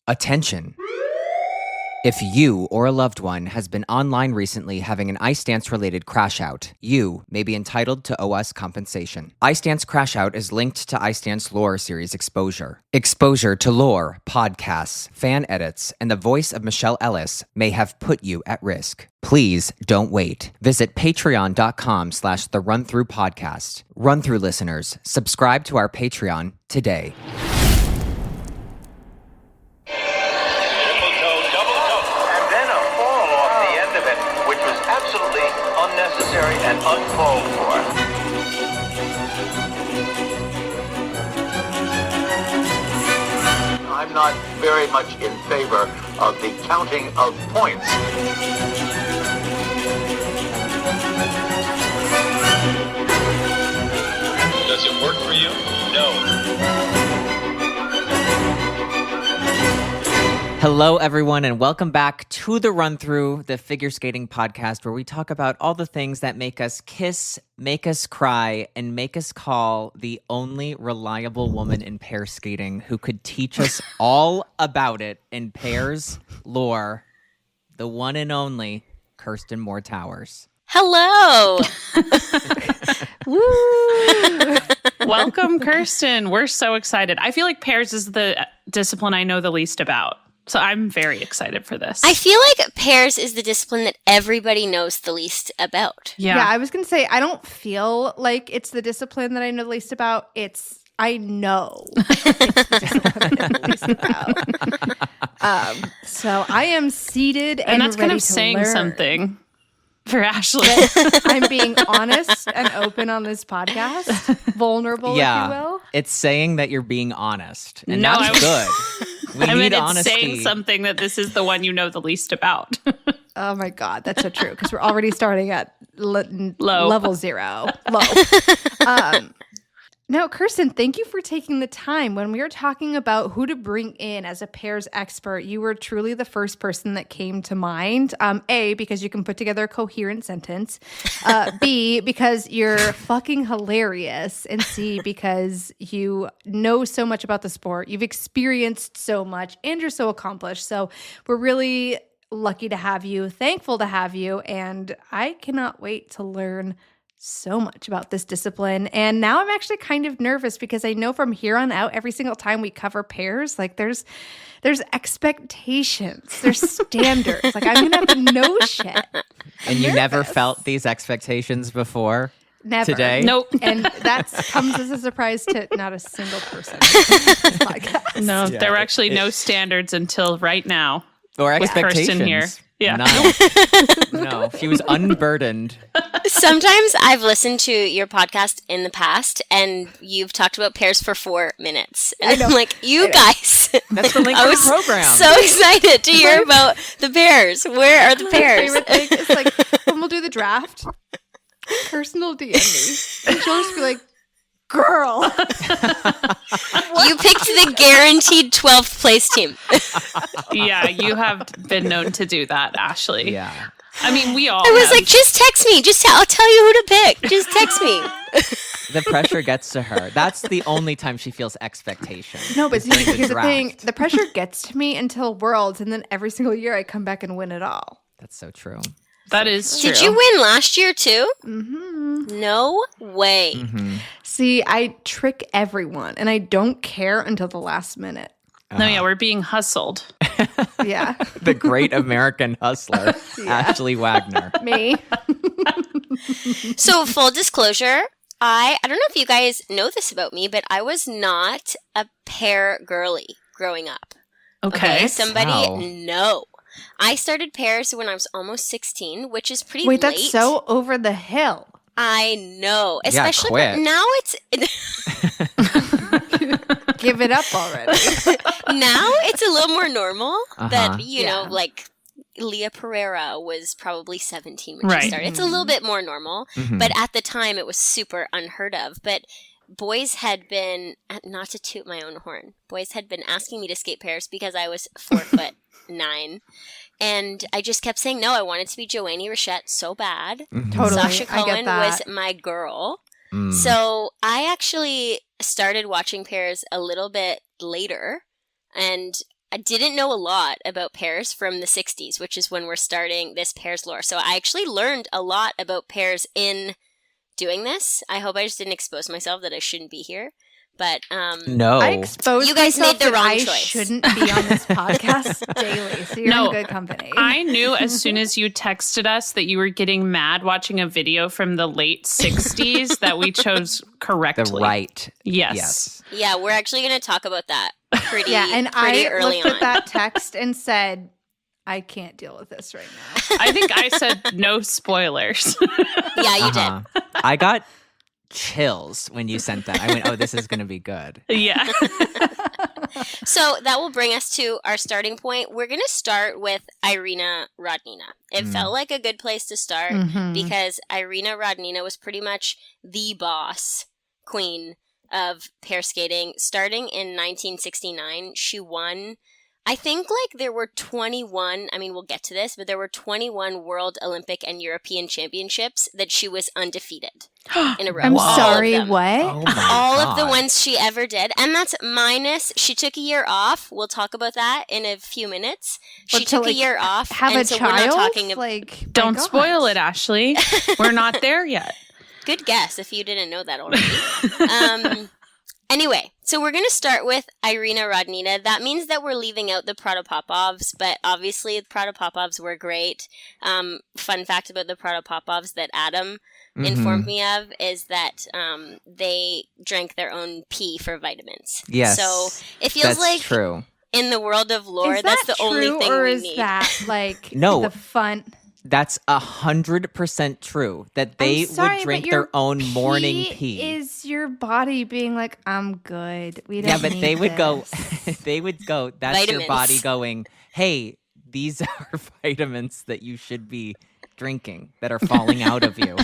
Attention! If you or a loved one has been online recently having an ice dance-related crash out, you may be entitled to OS compensation. Ice Dance Crash Out is linked to Ice Dance Lore series exposure. Exposure to lore, podcasts, fan edits, and the voice of Michelle Ellis may have put you at risk. Please don't wait. Visit patreon.com/The Run Through Podcast. Run Through listeners, subscribe to our Patreon today. And uncalled for. I'm not very much in favor of the counting of points. Does it work for you? No. Hello, everyone, and welcome back to The Run Through, the figure skating podcast where we talk about all the things that make us kiss, make us cry, and make us call the only reliable woman in pair skating who could teach us all about it in pairs lore, the one and only Kirsten Moore-Towers. Hello. Woo! Welcome, Kirsten. We're so excited. I feel like pairs is the discipline I know the least about. So I'm very excited for this. I feel like pairs is the discipline that everybody knows the least about. Yeah, I was going to say, I don't feel like it's the discipline that I know the least about. I know it's the discipline I know the least about. So I am seated and that's ready kind of to saying learn. Something for Ashley. I'm being honest and open on this podcast. Vulnerable, if you will. It's saying that you're being honest, and No, that's good. We I need mean, it's honesty. saying something that this is the one you know the least about. Oh my God, that's so true. Because we're already starting at Low. level 0. Low. No, Kirsten, thank you for taking the time. When we were talking about who to bring in as a pairs expert, you were truly the first person that came to mind. A, because you can put together a coherent sentence. B, because you're fucking hilarious. And C, because you know so much about the sport. You've experienced so much and you're so accomplished. So we're really lucky to have you, thankful to have you. And I cannot wait to learn so much about this discipline. And now I'm actually kind of nervous because I know from here on out, every single time we cover pairs, like there's expectations, there's standards. Like I'm gonna have to know shit. And you never felt these expectations before? Never. Today? Nope. And that comes as a surprise to not a single person on this podcast. No, there were actually no standards until right now. Or With expectations. Kirsten here. Yeah. None. No, she was unburdened. Sometimes I've listened to your podcast in the past and you've talked about pairs for 4 minutes. And I'm like, you guys. That's the link I to was the program. so excited to hear about the pairs. Where are the My pairs? favorite thing is like when we'll do the draft, Kirsten will DM me. And she'll just be like, girl. You picked the guaranteed 12th place team. Yeah, you have been known to do that, Ashley. Yeah. I mean, we all I was have. like, just text me. I'll tell you who to pick. Just text me. The pressure gets to her. That's the only time she feels expectation. No, but see, During here's the draft. thing. The pressure gets to me until Worlds, and then every single year I come back and win it all. That's so true. That is true. Did you win last year too? Mm-hmm. No way. Mm-hmm. See, I trick everyone, and I don't care until the last minute. No, yeah, we're being hustled. Yeah. The great American hustler, Ashley Wagner. Me. So full disclosure, I don't know if you guys know this about me, but I was not a pair girly growing up. Okay. Somebody Wow. no. I started pairs when I was almost 16, which is pretty Wait, late. that's so over the hill. I know. Especially quit. now it's Give it up already. now it's a little more normal that, you Yeah. know, like Leah Pereira was probably 17 when Right. she started. It's a little bit more normal, Mhm. but at the time it was super unheard of. But boys had been, not to toot my own horn, boys had been asking me to skate pairs because I was 4'9". And I just kept saying no. I wanted to be Joanie Rochette so bad. Mhm. Totally. Sasha I get Cohen that. was my girl. Mm. So I actually started watching pairs a little bit later. And I didn't know a lot about pairs from the 60s, which is when we're starting this pairs lore. So I actually learned a lot about pairs in doing this. I hope I just didn't expose myself that I shouldn't be here. But No. I exposed You guys myself made the that wrong I choice. shouldn't be on this podcast daily, so you're in good company. I knew as soon as you texted us that you were getting mad watching a video from the late 60s that we chose correctly. The right. Yes. yeah, we're actually going to talk about that pretty, and pretty I early looked on. at that text and said, I can't deal with this right now. I think I said no spoilers. Yeah, you Uh-huh. I got chills when you sent that. I went, oh, this is going to be good. Yeah. did. So that will bring us to our starting point. We're going to start with Irina Rodnina. It felt like a good place to start because Irina Rodnina was pretty much the boss queen of pair skating. Starting in 1969, she won, I think like there were 21, I mean, we'll get to this, but there were 21 World, Olympic, and European Championships that she was undefeated in a row. I'm All of sorry, them. what? Oh my All of the God. ones she ever did. And that's minus, she took a year off. We'll talk about that in a few minutes. She What, to, took a like, year off. Have and a so child? we're not talking about, Like, my Don't God. spoil it, Ashley. We're not there yet. good guess if you didn't know that already. Anyway, so we're going to start with Irina Rodnina. That means that we're leaving out the Protopopovs, but obviously the Protopopovs were great. Fun fact about the Protopopovs that Adam informed me of is that they drank their own pee for vitamins. Yes. So it feels That's like true. in the world of lore, Is that's that the only true, thing or we is need. that like No. the fun? That's 100% true. That they I'm sorry, would drink but your their own morning pee. Is your body being like, I'm good. We don't Yeah, but need they would go. this." They would go. That's your Vitamins. body going. Hey, these are vitamins that you should be drinking that are falling out of you.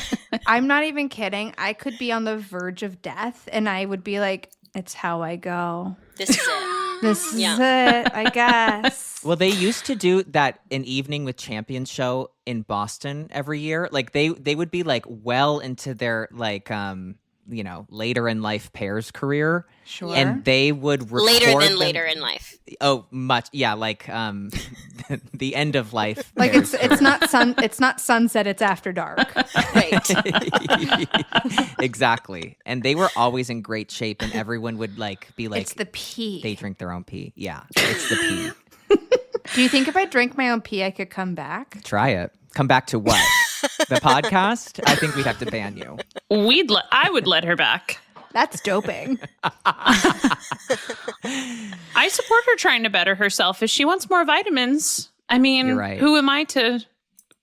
I'm not even kidding. I could be on the verge of death, and I would be like, it's how I go. This is it. This is Yeah. it, I guess. Well, they used to do that an evening with champions show in Boston every year. Like they would be like well into their like later in life pairs career. Sure. And they would record Later than them- later in life. Oh, much. Yeah, like the end of life. Like pairs it's not sunset, it's after dark. Right. Exactly. And they were always in great shape and everyone would be like It's the pee. they drink their own pee. Yeah, it's the pee. Do you think if I drank my own pee, I could come back? Try it. Come back to what? The podcast? I think we'd have to ban you. I would let her back. That's doping. I support her trying to better herself. If she wants more vitamins, I mean, You're right. who am I to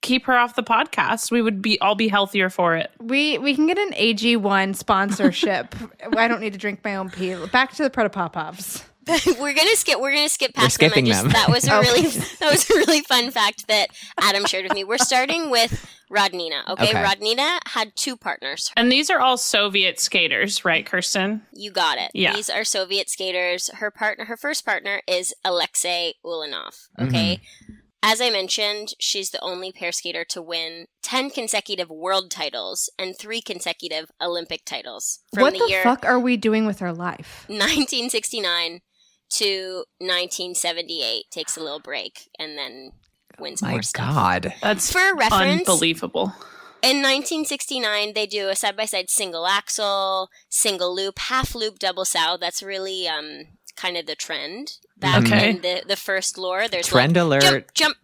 keep her off the podcast? We would all be healthier for it. We can get an AG1 sponsorship. I don't need to drink my own pee. Back to the Protopopovs. we're gonna skip past skipping them. them. That was a Okay. that was a really fun fact that Adam shared with me. We're starting with Rodnina. Okay, Okay. Rodnina had two partners. And these are all Soviet skaters, right, Kirsten? You got it. Yeah. These are Soviet skaters. Her first partner is Alexei Ulanov. Okay. As I mentioned, she's the only pair skater to win 10 consecutive world titles and 3 consecutive Olympic titles from What the the year fuck are we doing with our life? 1969 to 1978. Takes a little break and then wins My more stuff. God. That's For reference, unbelievable. in 1969, they do a side-by-side single axel, single loop, half loop, double sow. That's really kind of the trend back Okay. in the first lore. There's Trend like, alert. Jump.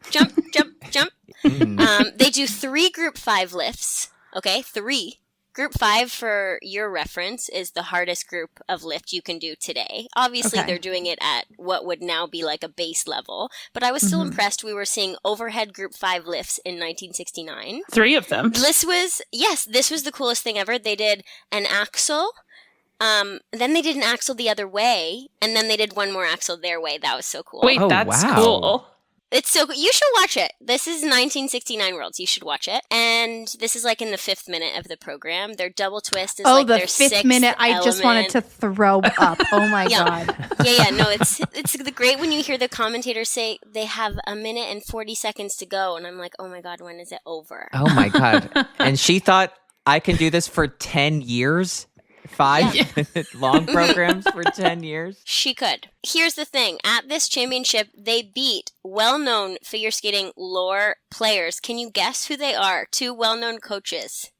They do 3 group 5 lifts. Okay, 3. Group 5, for your reference, is the hardest group of lift you can do today. Obviously, Okay. they're doing it at what would now be like a base level, but I was still impressed. We were seeing overhead group 5 lifts in 1969. 3 of them. This was the coolest thing ever. They did an axle, then they did an axle the other way, and then they did one more axle their way. That was so cool. Wait, Oh, that's wow. cool. It's so cool. You should watch it. This is 1969 Worlds. You should watch it. And this is like in the 5th minute of the program. Their double twist is like the their 5th 6th minute. I just wanted to throw up. Oh my Yeah. God. Yeah. No, it's great when you hear the commentators say they have a minute and 40 seconds to go, and I'm like, oh my God, when is it over? Oh my God. And she thought, I can do this for 10 years? 5 long programs for 10 years. She could. Here's the thing. At this championship, they beat well-known figure skating lore players. Can you guess who they are? 2 well-known coaches.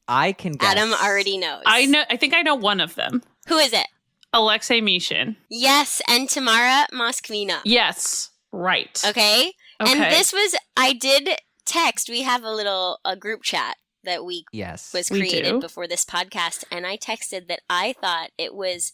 I can guess. Adam already knows. I know. I think I know one of them. Who is it? Alexei Mishin. Yes, and Tamara Moskvina. Yes. Right. Okay? Okay. And this was, I did text, we have a group chat that was we created do. before this podcast, and I texted that I thought it was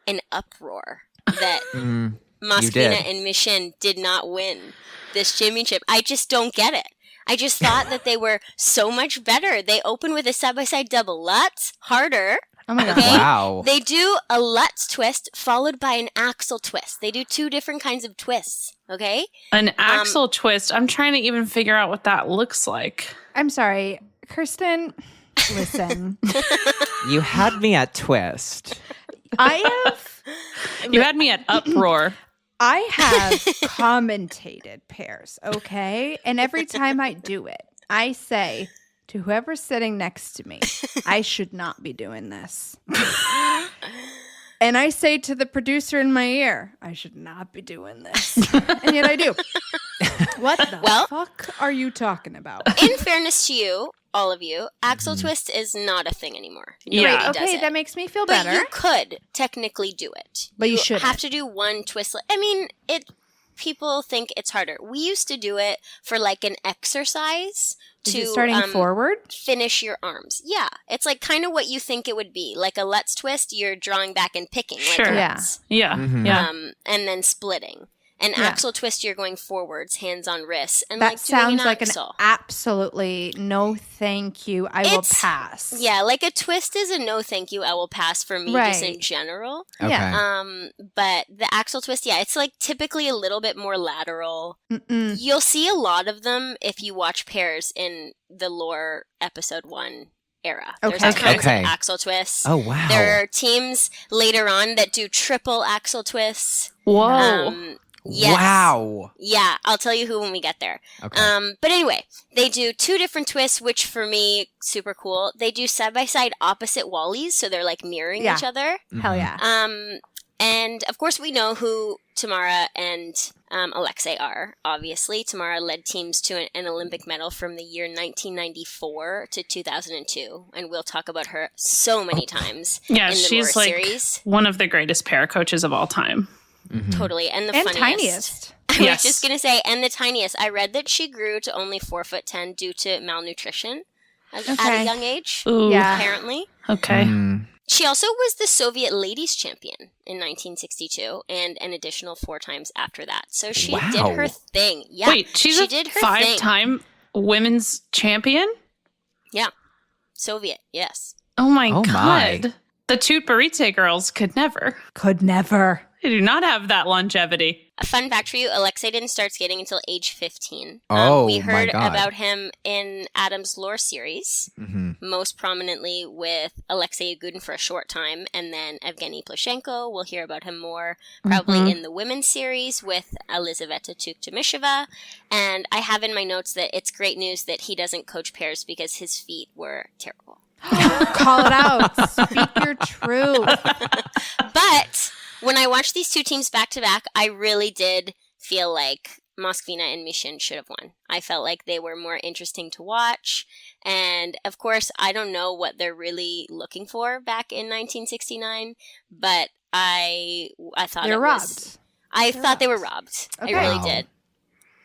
an uproar that Moskvina and Mishin did not win this championship. I just don't get it. I just thought that they were so much better. They open with a side-by-side double Lutz, harder. Oh my god. Okay? Wow. They do a Lutz twist followed by an axle twist. They do 2 different kinds of twists, okay? An axle twist. I'm trying to even figure out what that looks like. I'm sorry. Kirsten, listen. You had me at twist. I You had me at uproar. have commentated pairs, okay? And every time I do it, I say to whoever's sitting next to me, I should not be doing this. And I say to the producer in my ear, I should not be doing this. And yet I do. What the fuck are you talking about? In fairness to you, all of you, axle twist is not a thing anymore. Yeah. Nobody does Okay, it. that makes me feel But better. you could technically do it. But you shouldn't. have to do one twist. I mean, people think it's harder. We used to do it for like an exercise Is to it starting forward? finish your arms. Yeah, it's like kind of what you think it would be. Like a Lutz twist, you're drawing back and picking. Sure. Like Yeah. Lutz. Yeah. Yeah. And then splitting. An Yeah. axle twist, you're going forwards, hands on wrists, and That like doing sounds an like axle. an absolutely no thank you. I will It's- pass. Yeah, like a twist is a no thank you, I will pass for me just in Right. general. Okay. Yeah. But the axle twist, yeah, it's like typically a little bit more lateral. Mm-mm. You'll see a lot of them if you watch pairs in the lore episode 1 era. There's Okay. all kinds Okay. of axle twists. Oh, wow. There are teams later on that do triple axle twists. Whoa. Yes. Wow. Yeah, I'll tell you who when we get there. Okay. But anyway, they do 2 different twists, which for me, super cool. They do side-by-side opposite wallies, so they're like mirroring Yeah. each other. Hell yeah. And of course, we know who Tamara and Alexei are, obviously. Tamara led teams to an Olympic medal from the year 1994 to 2002, and we'll talk about her so many times Yeah, in the she's lore like series. one of the greatest para coaches of all time. Totally, and the And funniest. tiniest. I Yes. was just gonna say, and the tiniest. I read that she grew to only 4'10" due to malnutrition at Okay. a young age. Ooh. Yeah. Apparently, Okay. she also was the Soviet ladies champion in 1962, and an additional 4 times after that. So she did Wow. her thing. Yeah, Wait, she's she a did her thing. 5-time women's champion? Yeah, Soviet. Yes. Oh my Oh god. my. The Tutberidze girls could never. Could never. They do not have that longevity. A fun fact for you: Alexei didn't start skating until age 15. Oh, we my heard God. about him in Adam's lore series. Most prominently with Alexei Yagudin for a short time, and then Evgeny Plushenko. We'll hear about him more probably in the women's series with Elizaveta Tuktamisheva. And I have in my notes that it's great news that he doesn't coach pairs because his feet were terrible. Call it out. Speak your truth. But when I watched these 2 teams back to back, I really did feel like Moskvina and Mishin should have won. I felt like they were more interesting to watch. And of course, I don't know what they're really looking for back in 1969, but I thought They're it robbed. was. I thought they were robbed. Okay. I really Wow. did.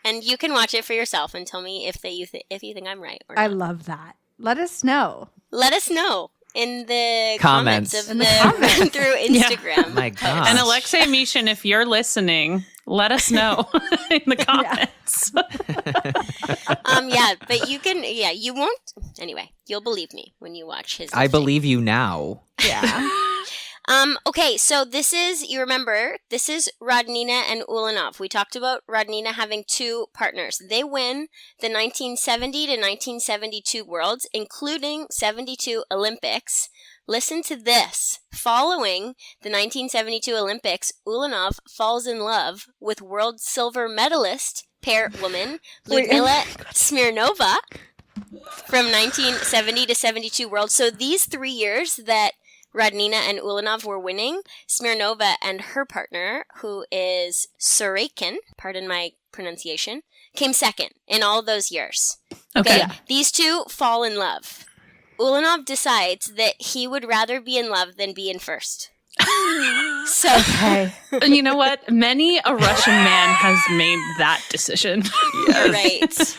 And you can watch it for yourself and tell me if you think I'm right or I not. love that. Let us know. Let us know in the Comments. comments of In the the comments. Run Through Instagram. My God. And Alexei Mishin, if you're listening, let us know in the comments. Yeah, but you won't. Anyway, you'll believe me when you watch his. I believe you now. Yeah. Okay, so this is Rodnina and Ulanov. We talked about Rodnina having 2 partners. They win the 1970 to 1972 Worlds, including 72 Olympics. Listen to this. Following the 1972 Olympics, Ulanov falls in love with world silver medalist pair woman Ludmila Smirnova. from 1970 to 72 World. So these 3 years that Rodnina and Ulanov were winning, Smirnova and her partner, who is Sorokin, pardon my pronunciation, came second in all those years. Okay. These two fall in love. Ulanov decides that he would rather be in love than be in first. So, And you know what? Many a Russian man has made that decision. right.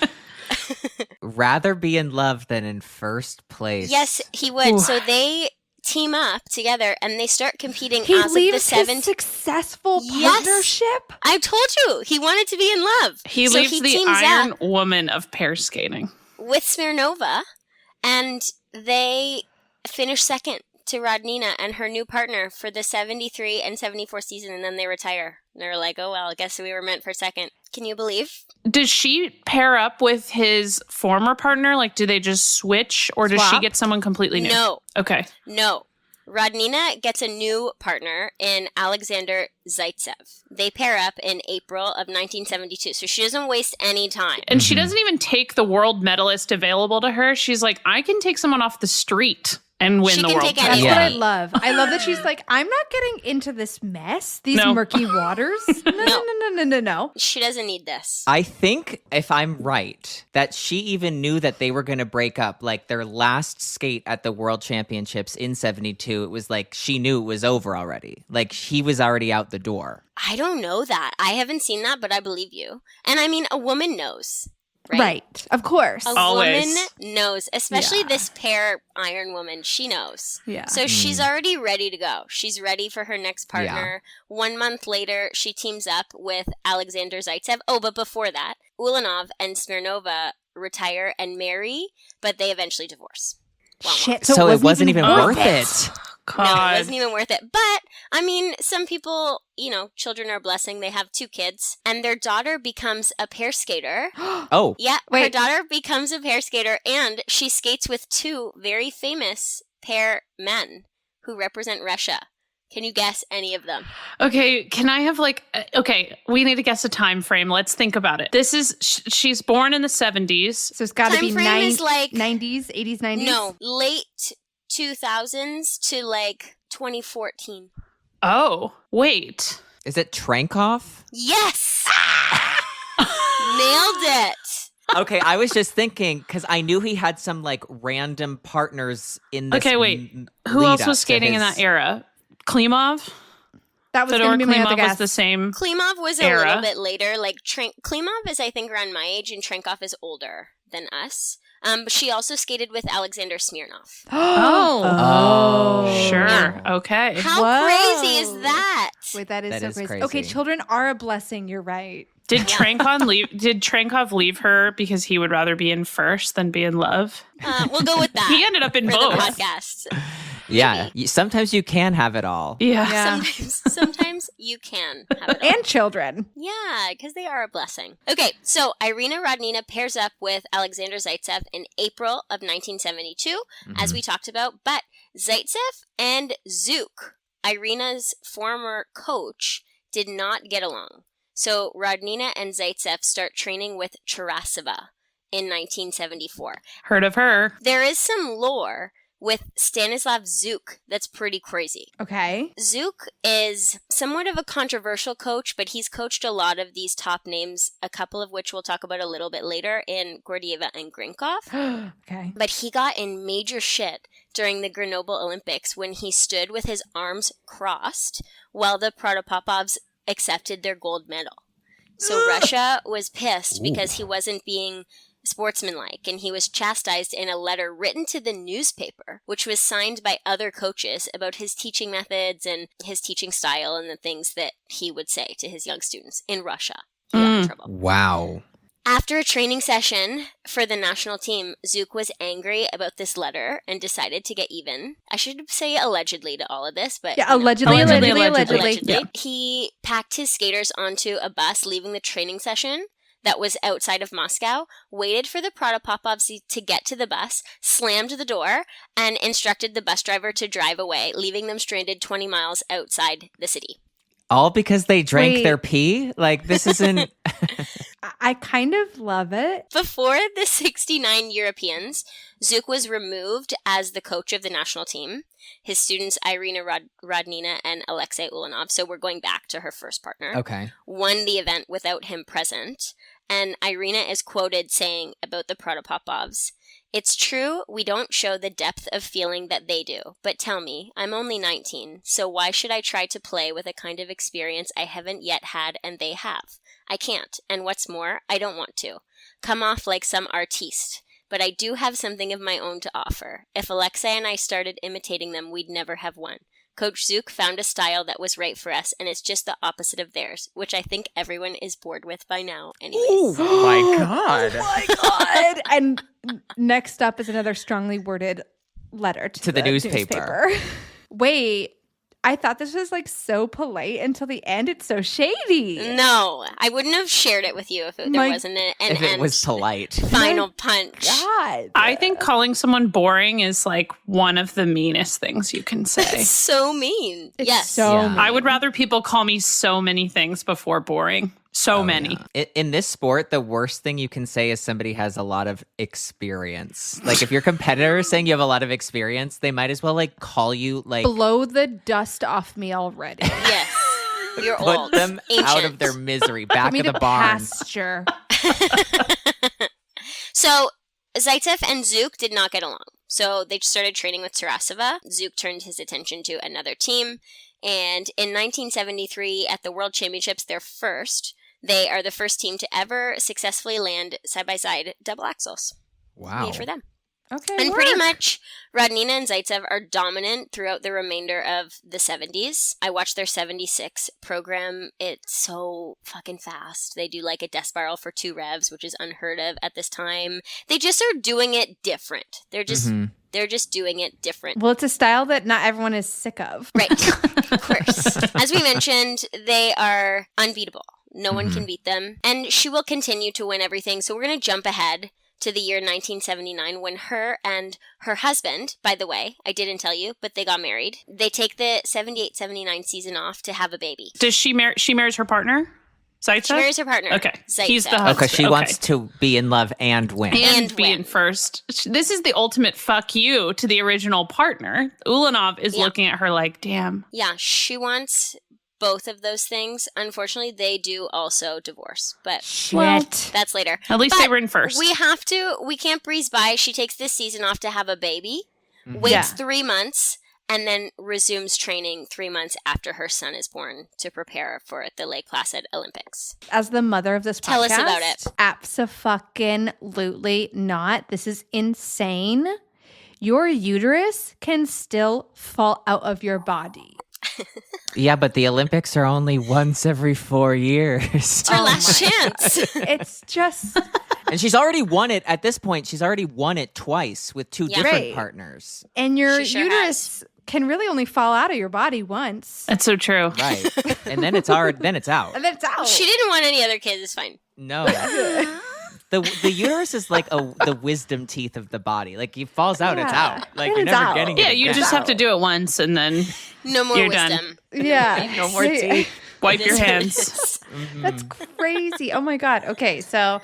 Rather be in love than in first place. Yes, he would. So they team up together and they start competing He as of the leaves his 7th. successful Yes. partnership. I told you he wanted to be in love. He So leaves he the teams iron up woman of pair skating. with Smirnova, and they finish second to Rodnina and her new partner for the 73 and 74 season, and then they retire. And they're like, oh, well, I guess we were meant for second. Can you believe? Does she pair up with his former partner? Like, do they just switch, or does she Swap? get someone completely new? No. Okay. No. Rodnina gets a new partner in Alexander Zaitsev. They pair up in April of 1972, so she doesn't waste any time. And she doesn't even take the world medalist available to her. She's like, I can take someone off the street and win She the can world take title. That's anyone. what I love. I love that she's like, I'm not getting into this mess, these No. murky waters. No. She doesn't need this. I think, if I'm right, that she even knew that they were going to break up. Like their last skate at the World Championships in 72, it was like she knew it was over already. Like he was already out the door. I don't know that. I haven't seen that, but I believe you. And I mean, a woman knows. Right. Of course. A Always. woman knows, especially Yeah. this pair iron woman. She knows. Yeah. So she's already ready to go. She's ready for her next partner. 1 month later, she teams up with Alexander Zaitsev. Oh, but before that, Ulanov and Smirnova retire and marry, but they eventually divorce. Shit. So it wasn't even worth it. No, it God. wasn't even worth it. But, I mean, some people, children are a blessing. They have 2 kids, and their daughter becomes a pair skater. Oh, Yeah, her Wait. daughter becomes a pair skater, and she skates with 2 very famous pair men who represent Russia. Can you guess any of them? Okay, can I have okay, we need to guess a time frame. Let's think about it. This is, she's born in the 70s. So it's got to Time be frame is like 90s, 80s, 90s? No, late 2000s to 2014. Oh, wait. is it Trenkov? Yes! Nailed it! Okay, I was just thinking because I knew he had some like random partners in this. Okay, wait. Who else was skating in that era? Klimov? That was Fedor going to be my other Klimov was guess. the same. Klimov was a Era. little bit later. Klimov is, I think, around my age, and Trenkov is older than us. But she also skated with Alexander Smirnov. Oh. Sure. Yeah. Okay. How Whoa. crazy is that? Wait, that is That so is crazy. crazy. Okay, children are a blessing. You're right. Did Trenkov leave her because he would rather be in first than be in love? We'll go with that. He ended up in for both. the podcast. Yeah, sometimes you can have it all. Yeah. Yeah. Sometimes you can have it all. And children. Yeah, because they are a blessing. Okay, so Irina Rodnina pairs up with Alexander Zaitsev in April of 1972, as we talked about. But Zaitsev and Zook, Irina's former coach, did not get along. So Rodnina and Zaitsev start training with Cherkasova in 1974. Heard of her. There is some lore with Stanislav Zook that's pretty crazy. Okay. Zook is somewhat of a controversial coach, but he's coached a lot of these top names, a couple of which we'll talk about a little bit later in Gordeeva and Grinkov. Okay. But he got in major shit during the Grenoble Olympics when he stood with his arms crossed while the Protopopovs accepted their gold medal. So Russia was pissed because he wasn't being sportsmanlike, and he was chastised in a letter written to the newspaper, which was signed by other coaches about his teaching methods and his teaching style and the things that he would say to his young students in Russia. He got in trouble. Wow. After a training session for the national team, Zook was angry about this letter and decided to get even. I should say allegedly to all of this, but Yeah, allegedly. allegedly. Yeah. He packed his skaters onto a bus leaving the training session that was outside of Moscow, waited for the Protopopovs to get to the bus, slammed the door, and instructed the bus driver to drive away, leaving them stranded 20 miles outside the city. All because they drank Wait. their pee? Like, this isn't... I kind of love it. Before the 69 Europeans, Zuk was removed as the coach of the national team. His students, Irina Rodnina and Alexei Ulanov, so we're going back to her first partner, Okay. won the event without him present. And Irina is quoted saying about the Protopopovs, "It's true, we don't show the depth of feeling that they do. But tell me, I'm only 19, so why should I try to play with a kind of experience I haven't yet had and they have? I can't, and what's more, I don't want to. Come off like some artiste. But I do have something of my own to offer. If Alexei and I started imitating them, we'd never have won. Coach Zuk found a style that was right for us, and it's just the opposite of theirs, which I think everyone is bored with by now anyways." Oh my God. Oh my God. And next up is another strongly worded letter to the newspaper. Wait, I thought this was like so polite until the end. It's so shady. No, I wouldn't have shared it with you if there wasn't an If it was polite. final punch. God. I think calling someone boring is like one of the meanest things you can say. It's so mean. It's Yes. so Yeah. mean. I would rather people call me so many things before boring. So many. In this sport, the worst thing you can say is somebody has a lot of experience. Like if your competitor is saying you have a lot of experience, they might as well like call you like Blow the dust off me already. Yes. You're put old. them out of Ancient. their misery, back Me of to the barn. pasture. So Zaitsev and Zuk did not get along. So they started training with Cherkasova. Zuk turned his attention to another team. And in 1973, at the World Championships, they are the first team to ever successfully land side-by-side double axels. Wow. Made for them. Okay. And work. pretty much, Rodnina and Zaitsev are dominant throughout the remainder of the 70s. I watched their 76 program. It's so fucking fast. They do like a death spiral for 2 revs, which is unheard of at this time. They just are doing it different. They're just doing it different. Well, it's a style that not everyone is sick of. Right. Of course. As we mentioned, they are unbeatable. No one can beat them. And she will continue to win everything. So we're going to jump ahead to the year 1979 when her and her husband, by the way, I didn't tell you, but they got married. They take the 78-79 season off to have a baby. Does she marries her partner? Zaitsev? She marries her partner. Okay. Zaitsev. He's the Oh, husband. because she Okay. wants to be in love and win. And being win. first. This is the ultimate fuck you to the original partner. Ulanov is Yeah. looking at her like, damn. Yeah, she wants both of those things. Unfortunately, they do also divorce, but Shit. that's later. At least But they were in first. we can't breeze by. She takes this season off to have a baby, waits Yeah. 3 months, and then resumes training 3 months after her son is born to prepare for the Lake Placid Olympics. As the mother of this podcast, Tell us about it. Abso-fucking-lutely not. This is insane. Your uterus can still fall out of your body. Yeah, but the Olympics are only once every 4 years. It's our last chance. It's just And she's already won it at this point. She's already won it twice with 2 Yeah. different Right. partners. and your She sure uterus can really only fall out of your body once. That's so true. Right. And then it's out. And then it's out. She didn't want any other kids. It's fine. No. The uterus is like the wisdom teeth of the body. Like it falls out, it's Yeah. out. Like And you're it's never out. getting it. Yeah, you again. just have to do it once and then No more You're done. wisdom. Yeah. No more teeth. wipe It your is what it hands. is. That's crazy. Oh my God. Okay. So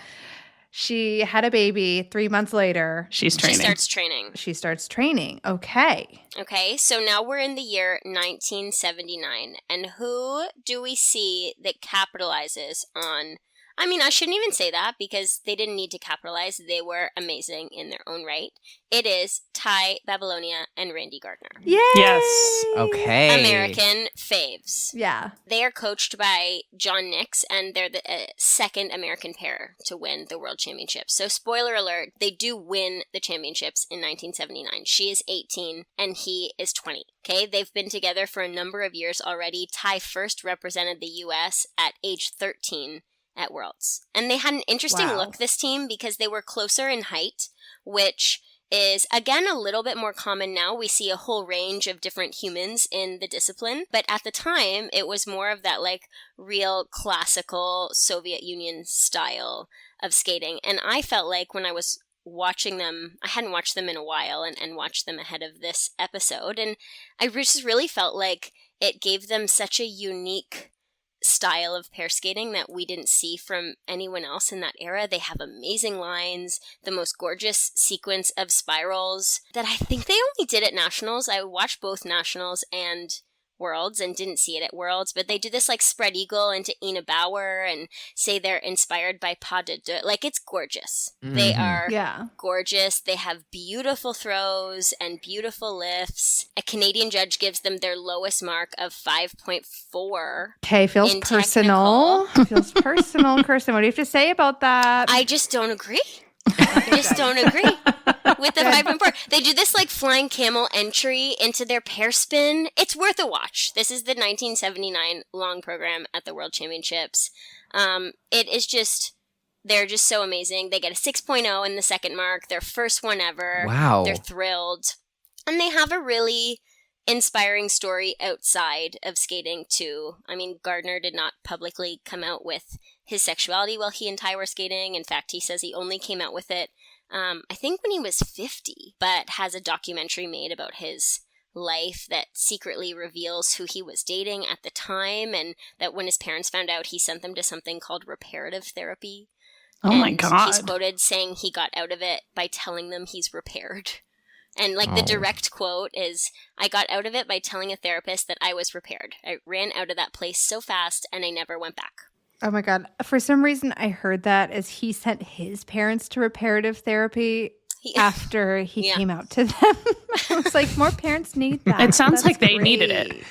she had a baby 3 months later. She's She training. starts training. She starts training. Okay. Okay, so now we're in the year 1979. And who do we see that capitalizes on? I mean, I shouldn't even say that because they didn't need to capitalize. They were amazing in their own right. It is Ty Babilonia and Randy Gardner. Yay. Yes. Okay. American faves. Yeah. They are coached by John Nix, and they're the second American pair to win the World Championship. So, spoiler alert, they do win the championships in 1979. She is 18, and he is 20. Okay, they've been together for a number of years already. Ty first represented the U.S. at age 13 at Worlds. And they had an interesting Wow. look, this team, because they were closer in height, which is, again, a little bit more common now. We see a whole range of different humans in the discipline. But at the time, it was more of that, like, real classical Soviet Union style of skating. And I felt like when I was watching them, I hadn't watched them in a while and watched them ahead of this episode. And I just really felt like it gave them such a unique style of pair skating that we didn't see from anyone else in that era. They have amazing lines, the most gorgeous sequence of spirals that I think they only did at Nationals. I watched both Nationals and Worlds and didn't see it at Worlds, but they do this like spread eagle into Ina Bauer and say they're inspired by Pas de Deux. Like, it's gorgeous. They are gorgeous. They have beautiful throws and beautiful lifts. A Canadian judge gives them their lowest mark of 5.4. Okay, feels personal. Feels personal. Kirsten, what do you have to say about that? I just don't agree. I just don't agree with the 5.4. They do this like flying camel entry into their pair spin. It's worth a watch. This is the 1979 long program at the World Championships. It is just, they're just so amazing. They get a 6.0 in the second mark, their first one ever. Wow. They're thrilled. And they have a really inspiring story outside of skating too. I mean, Gardner did not publicly come out with his sexuality while he and Ty were skating. In fact, he says he only came out with it, I think when he was 50, but has a documentary made about his life that secretly reveals who he was dating at the time, and that when his parents found out, he sent them to something called reparative therapy. Oh my God. He's quoted saying he got out of it by telling them he's repaired. And like the direct quote is, "I got out of it by telling a therapist that I was repaired. I ran out of that place so fast and I never went back." Oh my God. For some reason, I heard that as he sent his parents to reparative therapy after he came out to them. I was like, more parents need that. It sounds That's like they great. needed it.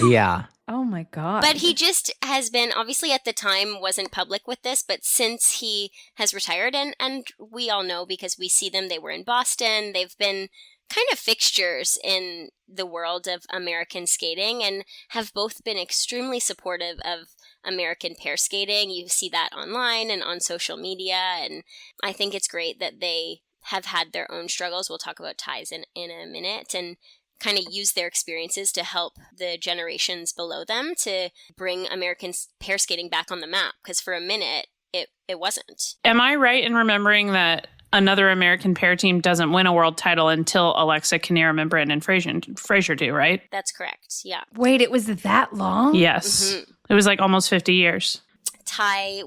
Yeah. Oh my God. But he just has been, obviously at the time wasn't public with this, but since he has retired, and we all know because we see them, they were in Boston, they've been kind of fixtures in the world of American skating and have both been extremely supportive of American pair skating. You see that online and on social media, and I think it's great that they have had their own struggles. We'll talk about Ty's in a minute, and kind of use their experiences to help the generations below them to bring American pair skating back on the map, because for a minute it wasn't. Am I right in remembering that another American pair team doesn't win a world title until Alexa Knierim and Brandon Fraser do, right? That's correct, yeah. Wait, it was that long? Yes. Mm-hmm. It was like almost 50 years. Ty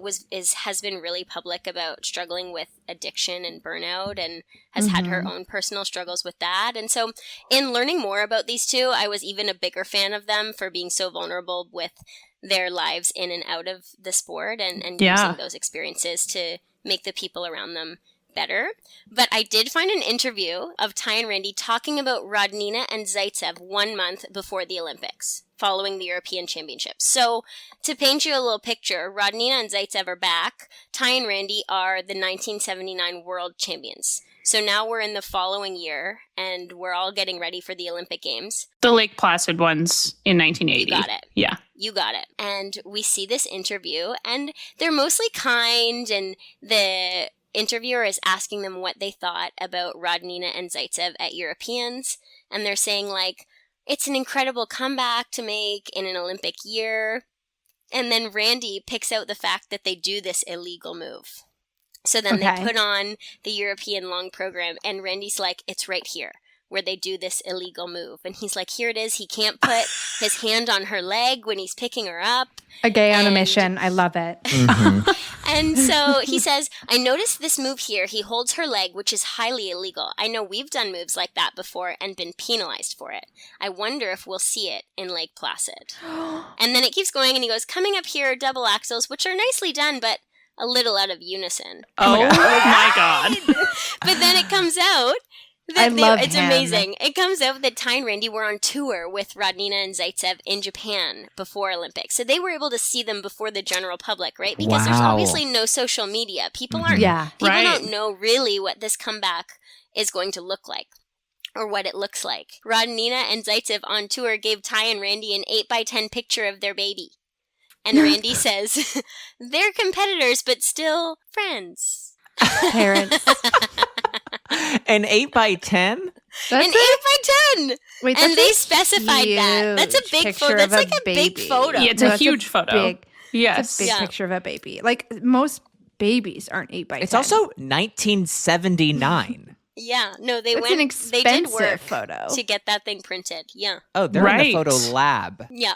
has been really public about struggling with addiction and burnout, and has had her own personal struggles with that. And so in learning more about these two, I was even a bigger fan of them for being so vulnerable with their lives in and out of the sport, and using those experiences to make the people around them better. But I did find an interview of Ty and Randy talking about Rodnina and Zaitsev 1 month before the Olympics, following the European Championships. So to paint you a little picture, Rodnina and Zaitsev are back. Ty and Randy are the 1979 world champions. So now we're in the following year, and we're all getting ready for the Olympic Games. The Lake Placid ones in 1980. You got it. Yeah. You got it. And we see this interview, and they're mostly kind, and the interviewer is asking them what they thought about Rodnina and Zaitsev at Europeans, and they're saying, like, it's an incredible comeback to make in an Olympic year. And then Randy picks out the fact that they do this illegal move. So then they put on the European long program, and Randy's like, it's right here where they do this illegal move. And he's like, here it is. He can't put his hand on her leg when he's picking her up. A gay on a mission. I love it. And so he says, I noticed this move here. He holds her leg, which is highly illegal. I know we've done moves like that before and been penalized for it. I wonder if we'll see it in Lake Placid. And then it keeps going, and he goes, coming up here are double axles, which are nicely done, but a little out of unison. Oh my God. But then it comes out that it's amazing. It comes out that Ty and Randy were on tour with Rodnina and Zaitsev in Japan before Olympics. So they were able to see them before the general public, right? Because there's obviously no social media. People aren't people don't know really what this comeback is going to look like, or what it looks like. Rodnina and Zaitsev on tour gave Ty and Randy an 8x10 picture of their baby. And Randy says, they're competitors, but still friends. Parents. An 8x10? An 8x10. Wait, and they specified that. That's a big photo. That's like a big photo. Yeah, it's a huge photo. It's a big picture of a baby. Like, most babies aren't 8x10. It's also 1979. Yeah, no, they It's an went. They did expensive work photo. to get that thing printed. Yeah, Oh, they're in the Right. photo lab. yeah.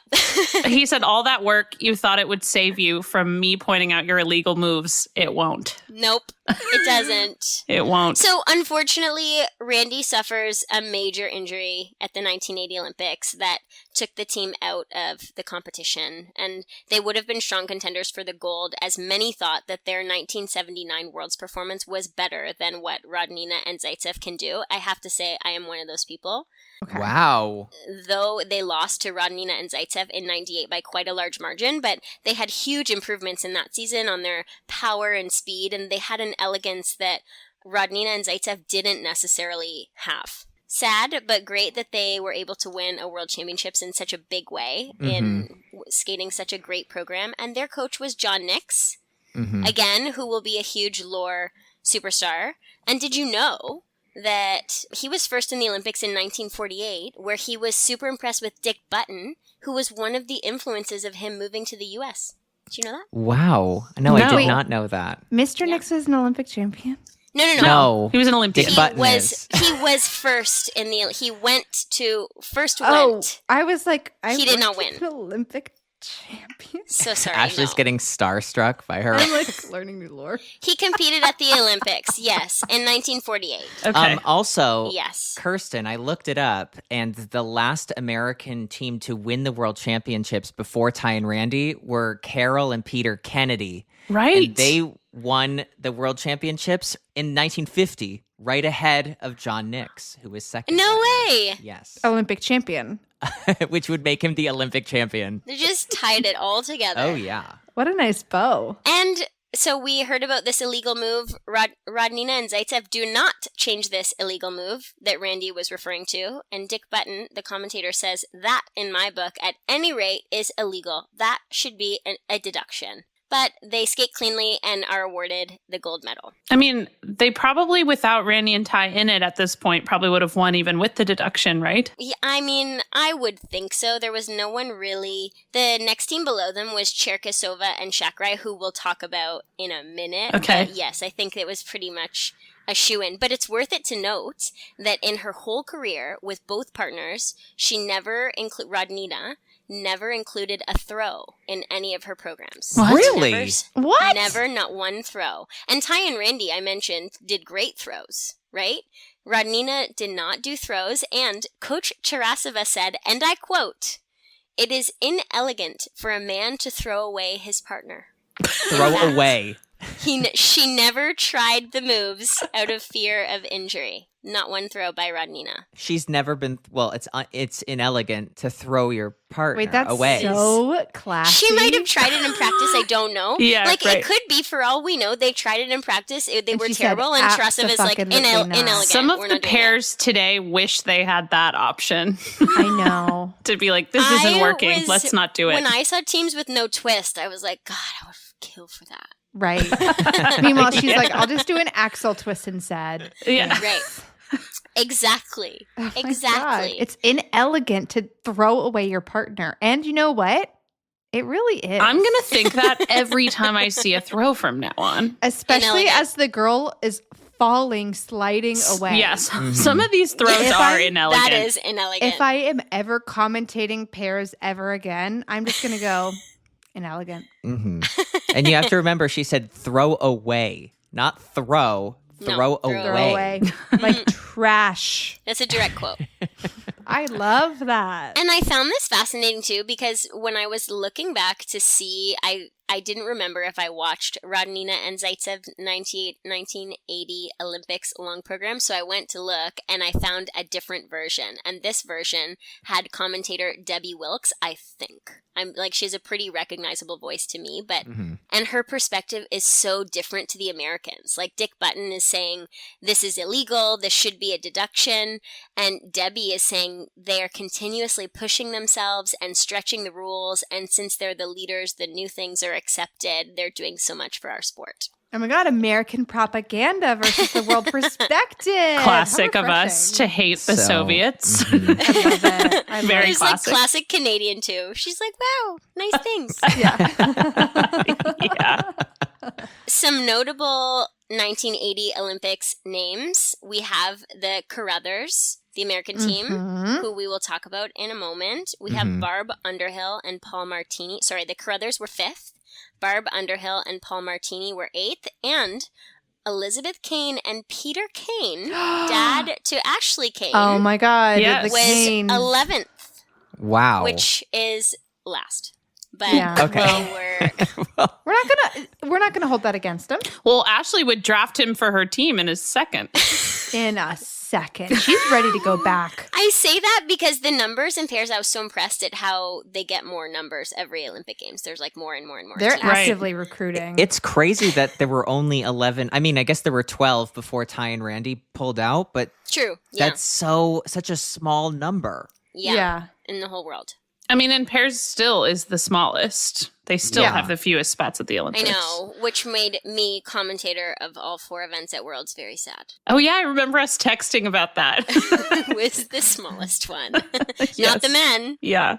He said all that work you thought it would save you from me pointing out your illegal moves. It won't. Nope, it doesn't. It won't. So, unfortunately, Randy suffers a major injury at the 1980 Olympics that took the team out of the competition, and they would have been strong contenders for the gold, as many thought that their 1979 Worlds performance was better than what Rodnina and Zaitsev can do. I have to say, I am one of those people. Okay. Wow. Though they lost to Rodnina and Zaitsev in 98 by quite a large margin, but they had huge improvements in that season on their power and speed, and they had an elegance that Rodnina and Zaitsev didn't necessarily have. Sad, but great that they were able to win a world championships in such a big way in skating such a great program. And their coach was John Nix, again, who will be a huge lore superstar. And did you know that he was first in the Olympics in 1948, where he was super impressed with Dick Button, who was one of the influences of him moving to the U.S.? Did you know that? Wow. No, I No. did Wait. not know that. Mr. Nix is an Olympic champion. No. No. He was an Olympian. Dick Button He is. was first in the. He went. Oh, I was like, He did not win. An Olympic champion. So sorry. Ashley's no. getting starstruck by her. I'm like learning new lore. He competed at the Olympics, yes, in 1948. Okay. Also, Yes. Kirsten, I looked it up, and the last American team to win the world championships before Ty and Randy were Carol and Peter Kennedy. right. And they won the world championships in 1950, right ahead of John Nix, who was second. No that year. way. Yes. Olympic champion. Which would make him the Olympic champion. They just tied it all together. Oh, yeah. What a nice bow. And so we heard about this illegal move. Rodnina and Zaitsev do not change this illegal move that Randy was referring to. And Dick Button, the commentator, says that, in my book, at any rate, is illegal. That should be a deduction. But they skate cleanly and are awarded the gold medal. I mean, they probably, without Randy and Ty in it at this point, probably would have won even with the deduction, right? Yeah, I mean, I would think so. There was no one really. The next team below them was Cherkasova and Shakrai, who we'll talk about in a minute. Okay. But yes, I think it was pretty much a shoo-in. But it's worth it to note that in her whole career with both partners, she never Rodnina never included a throw in any of her programs. What? Really? What? Never, not one throw. And Ty and Randy, I mentioned, did great throws, right? Rodnina did not do throws, and Coach Cherkasova said, and I quote, "It is inelegant for a man to throw away his partner." Throw away. She never tried the moves out of fear of injury. Not one throw by Rodnina. She's never been. Well, it's inelegant to throw your partner Wait, that's away. so classy. She might have tried it in practice. I don't know. Yeah, like right. it could be for all we know. They tried it in practice. They And were she said, terrible. And Cherkasova's like "Abso-fucking-lutely not." inelegant. Some of We're the not doing it." pairs today wish they had that option I know. to be like, this isn't I working. was- Let's not do it. When I saw teams with no twist, I was like, God, I would kill for that. Right. Meanwhile, she's like, I'll just do an axle twist instead. yeah. Right. Exactly. Oh my Exactly. God. It's inelegant to throw away your partner. And you know what? It really is. I'm going to think that every time I see a throw from now on. Especially Inelegant. as the girl is falling, sliding away. Yes. Some of these throws If are I- inelegant. That is inelegant. If I am ever commentating pairs ever again, I'm just going to go inelegant. Hmm And you have to remember, she said throw away, not throw. No, Throw throw Throw away. away. Like trash. That's a direct quote. I love that. And I found this fascinating too because when I was looking back to see, I didn't remember if I watched Rodnina and Zaitsev 1980 Olympics long program, so I went to look and I found a different version. And this version had commentator Debbie Wilkes, I think. I'm like, she has a pretty recognizable voice to me, but and her perspective is so different to the Americans. Like Dick Button is saying this is illegal, this should be a deduction, and Debbie is saying they are continuously pushing themselves and stretching the rules, and since they're the leaders, the new things are accepted. They're doing so much for our sport. Oh my God, American propaganda versus the world perspective. Classic How of us to refreshing. hate the So, Soviets. I love it. I love Very She's classic. like classic Canadian too. She's like, wow, nice things. it. Yeah. yeah. Some notable 1980 Olympics names, we have the Carruthers, the American team, who we will talk about in a moment. We have Barb Underhill and Paul Martini. Sorry, the Carruthers were 5th. Barb Underhill and Paul Martini were 8th. And Elizabeth Kane and Peter Kane, dad to Ashley Kane, Oh my God. Yes. The was Canes. 11th, Wow. which is last. But Yeah. Okay. they were... We're not gonna hold that against him Well, Ashley would draft him for her team in his second. in a second. She's ready to go back. I say that because the numbers in pairs, I was so impressed at how they get more numbers every Olympic Games. There's like more and more and more. They're teams. actively recruiting. It's crazy that there were only 11. I mean, I guess there were 12 before Ty and Randy pulled out, but True. Yeah. that's such a small number. Yeah. In the whole world. I mean, and pairs still is the smallest. They still Yeah. have the fewest spots at the I Olympics. know, which made me, commentator of all 4 events at Worlds, very sad. Oh, yeah. I remember us texting about that. Was the smallest one. Yes. Not the men. Yeah,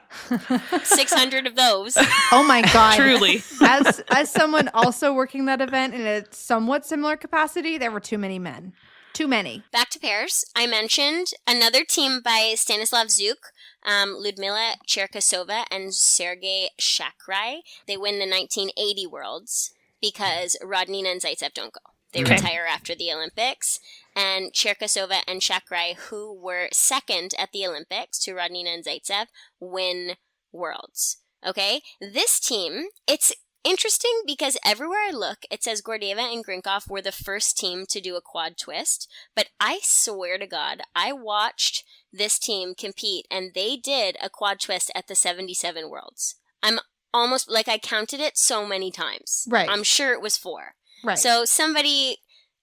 600 of those. Oh my God. truly. As someone also working that event in a somewhat similar capacity, there were too many men. Too many. Back to pairs. I mentioned another team by Stanislav Zuk, Ludmila Cherkasova, and Sergei Shakrai. They win the 1980 Worlds because Rodnina and Zaitsev don't go. They Okay. retire after the Olympics. And Cherkasova and Shakrai, who were second at the Olympics to Rodnina and Zaitsev, win Worlds. Okay? This team, it's interesting because everywhere I look, it says Gordeeva and Grinkov were the first team to do a quad twist. But I swear to God, I watched this team compete and they did a quad twist at the 77 Worlds. I'm almost like I counted it so many times. Right. I'm sure it was 4. Right. So somebody,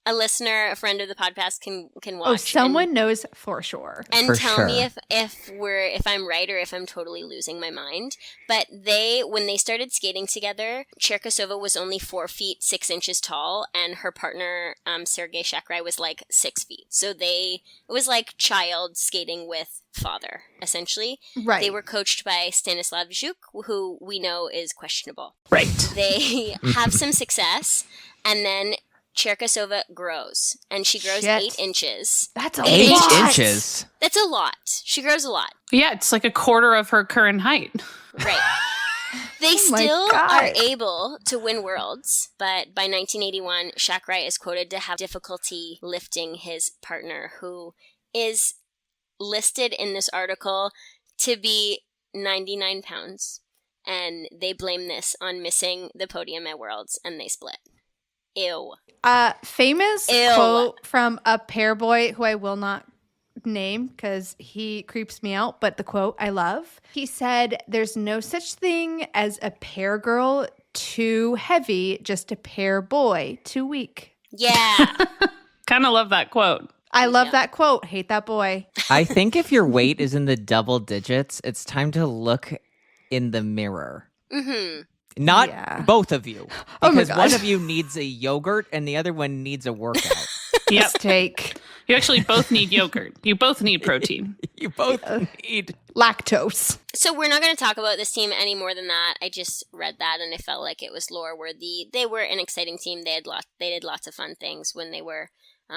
a listener, a friend of the podcast can watch. Oh, someone knows for sure. And For tell me sure. if I'm right or if I'm totally losing my mind. But when they started skating together, Cherkasova was only 4 feet 6 inches tall, and her partner Sergei Shakrai was like 6 feet. So it was like child skating with father, essentially. Right. They were coached by Stanislav Zuk, who we know is questionable. Right. They have some success, and then Cherkasova grows, and she grows Shit. 8 inches. That's a 8 lot. inches. That's a lot. She grows a lot. Yeah, it's like a quarter of her current height. Right. They Oh my still God. are able to win Worlds, but by 1981, Shakrai is quoted to have difficulty lifting his partner, who is listed in this article to be 99 pounds. And they blame this on missing the podium at Worlds, and they split. Ew. Famous Ew. quote from a pair boy who I will not name because he creeps me out, but the quote I love. He said, "There's no such thing as a pair girl too heavy, just a pair boy too weak." Yeah. Kind of love that quote. I love Yeah. that quote. Hate that boy. I think if your weight is in the double digits, it's time to look in the mirror. Mm-hmm. Not Yeah. both of you. Oh my Because God. one of you needs a yogurt and the other one needs a workout. Yep. Steak. You actually both need yogurt. You both need protein. You both need. Lactose. So we're not going to talk about this team any more than that. I just read that and I felt like it was lore worthy. They were an exciting team. They did lots of fun things when they were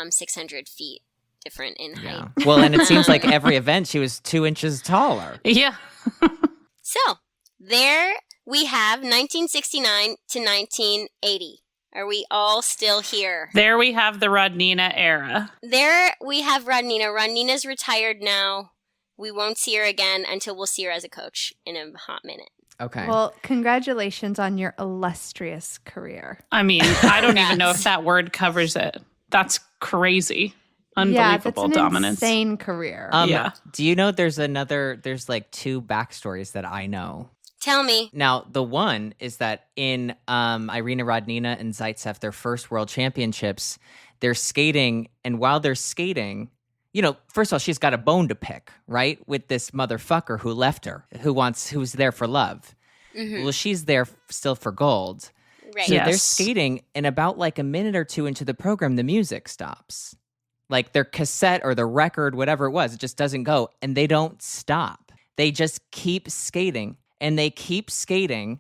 600 feet different in height. Yeah. Well, and it seems like every event she was 2 inches taller. Yeah. So there we have 1969 to 1980. Are we all still here? There we have the Rodnina era. There we have Rodnina. Rodnina's retired now. We won't see her again until we'll see her as a coach in a hot minute. Okay. Well, congratulations on your illustrious career. I mean, I don't even know Congrats. if that word covers it. That's crazy. Yeah, Unbelievable that's an dominance. insane career. Yeah. Do you know there's like 2 backstories that I know? Tell me. Now, the one is that in Irina Rodnina and Zaitsev, their first world championships, they're skating. And while they're skating, first of all, she's got a bone to pick, right? With this motherfucker who left her, who's there for love. Mhm. Well, she's there still for gold. Right. So they're Yes. skating, and about like a minute or 2 into the program, the music stops. Like their cassette or the record, whatever it was, it just doesn't go. And they don't stop. They just keep skating. And they keep skating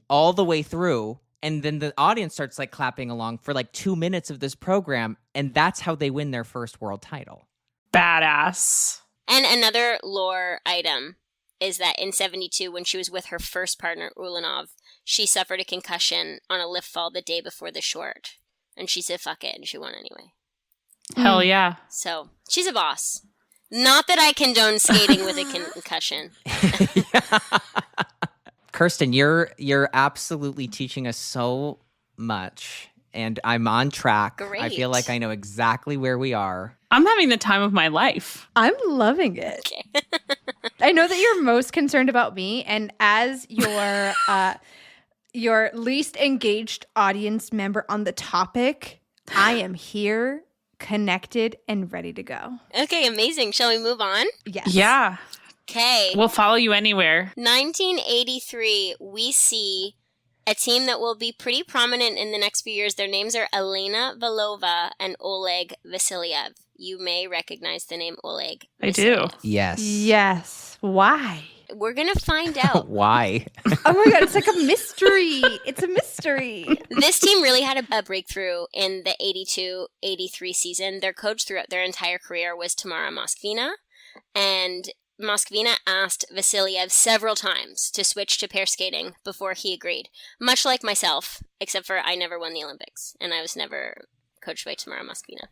all the way through. And then the audience starts like clapping along for like 2 minutes of this program. And that's how they win their first world title. Badass. And another lore item is that in 72, when she was with her first partner, Ulanov, she suffered a concussion on a lift fall the day before the short. And she said, fuck it, and she won anyway. Hell yeah. So, she's a boss. Not that I condone skating with a concussion. Kirsten, you're absolutely teaching us so much, and I'm on track. Great. I feel like I know exactly where we are. I'm having the time of my life. I'm loving it. Okay. I know that you're most concerned about me, and as your least engaged audience member on the topic, I am here, connected, and ready to go. Okay, amazing. Shall we move on? Yes. Yeah. Okay. We'll follow you anywhere. 1983, we see a team that will be pretty prominent in the next few years. Their names are Elena Valova and Oleg Vasiliev. You may recognize the name Oleg I do. Vasiliev. Yes. Yes. Why? We're going to find out. Why? Oh my God, it's like a mystery. It's a mystery. This team really had a breakthrough in the 82-83 season. Their coach throughout their entire career was Tamara Moskvina, and Moskvina asked Vasiliev several times to switch to pair skating before he agreed. Much like myself, except for I never won the Olympics, and I was never coached by Tamara Moskvina.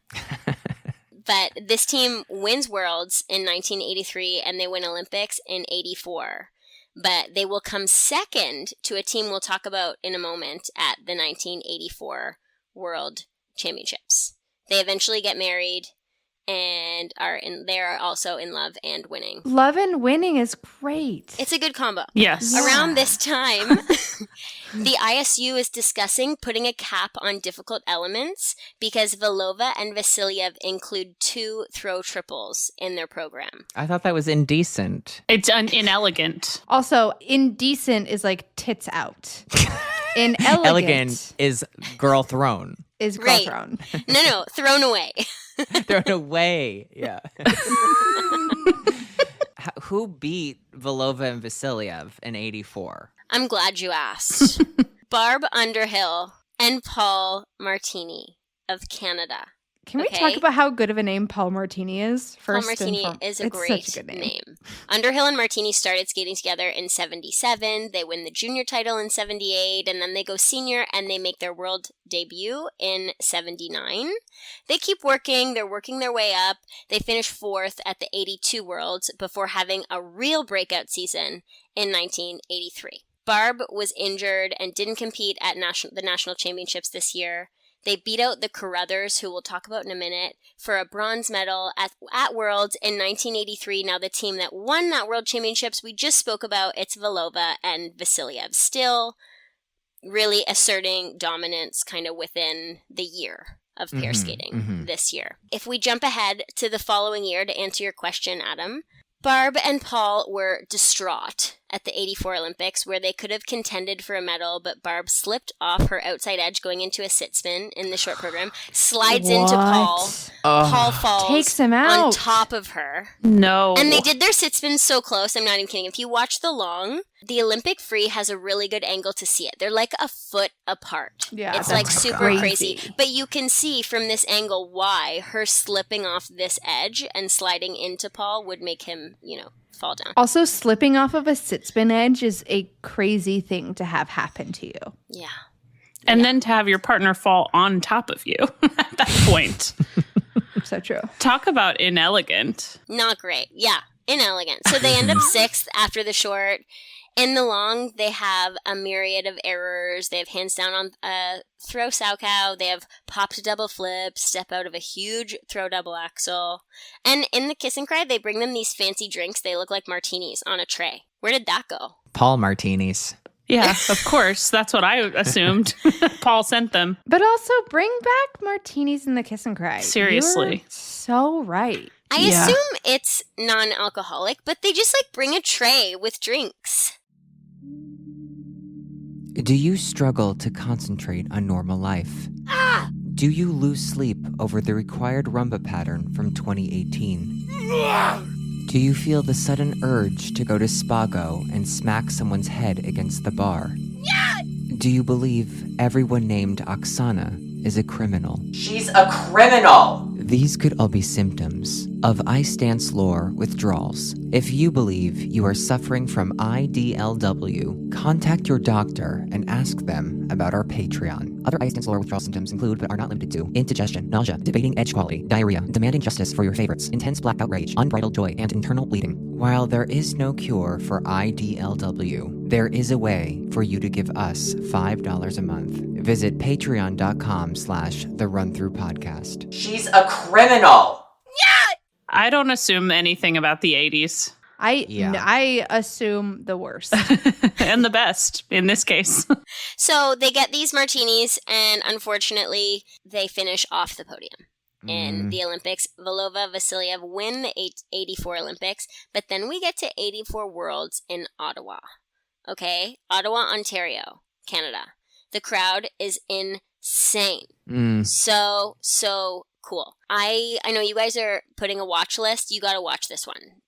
But this team wins Worlds in 1983, and they win Olympics in 84. But they will come second to a team we'll talk about in a moment at the 1984 World Championships. They eventually get married and they are also in love and winning. Love and winning is great. It's a good combo. Yes. Yeah. Around this time, the ISU is discussing putting a cap on difficult elements because Valova and Vasiliev include 2 throw triples in their program. I thought that was indecent. It's inelegant. Also, indecent is like tits out. Inelegant Elegant is girl thrown. is girl Right. thrown. No, thrown away. Thrown away. Yeah. Who beat Valova and Vasiliev in 84? I'm glad you asked. Barb Underhill and Paul Martini of Canada. Can we Okay. talk about how good of a name Paul Martini is? Paul First Martini and is a it's great such a good name. Underhill and Martini started skating together in 77. They win the junior title in 78, and then they go senior and they make their world debut in 79. They keep working. They're working their way up. They finish 4th at the 82 Worlds before having a real breakout season in 1983. Barb was injured and didn't compete at the national championships this year. They beat out the Carruthers, who we'll talk about in a minute, for a bronze medal at Worlds in 1983. Now the team that won that World Championships we just spoke about, it's Valova and Vasiliev. Still really asserting dominance kind of within the year of pair skating this year. If we jump ahead to the following year to answer your question, Adam, Barb and Paul were distraught at the 84 Olympics, where they could have contended for a medal, but Barb slipped off her outside edge going into a sit spin in the short program, slides into Paul. Paul falls Takes him on out. top of her. No. And they did their sit spin so close, I'm not even kidding. If you watch the long, the Olympic free has a really good angle to see it. They're like a foot apart. Yeah, it's that's like super crazy. crazy. But you can see from this angle why her slipping off this edge and sliding into Paul would make him, fall down. Also, slipping off of a sit spin edge is a crazy thing to have happen to you. Yeah. And then to have your partner fall on top of you at that point. So true. Talk about inelegant. Not great. Yeah. Inelegant. So they end up 6th after the short. In the long, they have a myriad of errors. They have hands down on throw sow cow. They have popped double flip, step out of a huge throw double axel. And in the kiss and cry, they bring them these fancy drinks. They look like martinis on a tray. Where did that go? Paul Martinis. Yeah, of course. That's what I assumed. Paul sent them. But also bring back martinis in the kiss and cry. Seriously. You're so right. I Yeah. assume it's non-alcoholic, but they just bring a tray with drinks. Do you struggle to concentrate on normal life? Do you lose sleep over the required rumba pattern from 2018? Do you feel the sudden urge to go to Spago and smack someone's head against the bar? Do you believe everyone named Oksana is a criminal? She's a criminal! These could all be symptoms of ice dance lore withdrawals. If you believe you are suffering from IDLW, contact your doctor and ask them about our Patreon. Other ice dance lore withdrawal symptoms include, but are not limited to, indigestion, nausea, debating edge quality, diarrhea, demanding justice for your favorites, intense blackout rage, unbridled joy, and internal bleeding. While there is no cure for IDLW, there is a way for you to give us $5 a month. Visit patreon.com/The Run Through Podcast. She's a criminal! I don't assume anything about the 80s. I assume the worst. And the best in this case. So they get these martinis, and unfortunately, they finish off the podium in the Olympics. Valova, Vasiliev win the 84 Olympics, but then we get to 84 Worlds in Ottawa. Okay? Ottawa, Ontario, Canada. The crowd is insane. So cool. I know you guys are putting a watch list. You got to watch this one.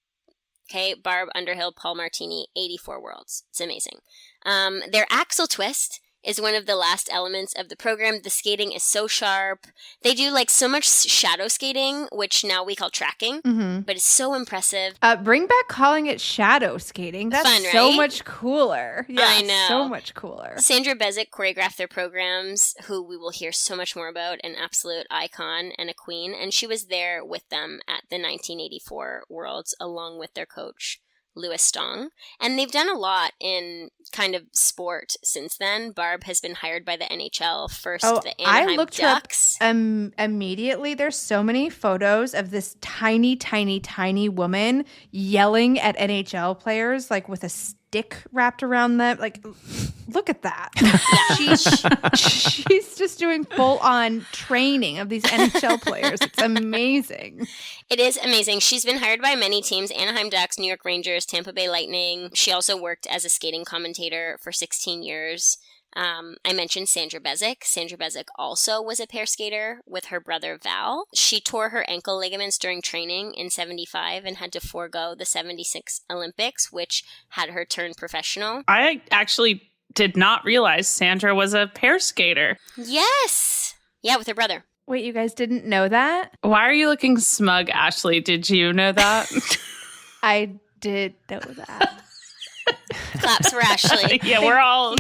Okay, Barb, Underhill, Paul Martini, 84 Worlds. It's amazing. Their axle twist is one of the last elements of the program. The skating is so sharp. They do like so much shadow skating, which now we call tracking, but it's so impressive. Bring back calling it shadow skating. That's fun, right? so much cooler. Yeah, I know. So much cooler. Sandra Bezic choreographed their programs, who we will hear so much more about, an absolute icon and a queen, and she was there with them at the 1984 Worlds along with their coach, Louis Stong. And they've done a lot in kind of sport since then. Barb has been hired by the NHL, first the Anaheim Ducks. Up immediately. There's so many photos of this tiny, tiny, tiny woman yelling at NHL players, like with a stick wrapped around them. Like, look at that. She's just doing full-on training of these NHL players. It's amazing. It is amazing. She's been hired by many teams, Anaheim Ducks, New York Rangers, Tampa Bay Lightning. She also worked as a skating commentator for 16 years. I mentioned Sandra Bezic. Sandra Bezic also was a pair skater with her brother Val. She tore her ankle ligaments during training in 75 and had to forego the 76 Olympics, which had her turn professional. I actually did not realize Sandra was a pair skater. Yes! Yeah, with her brother. Wait, you guys didn't know that? Why are you looking smug, Ashley? Did you know that? I did know that. Claps for Ashley. Yeah, we're all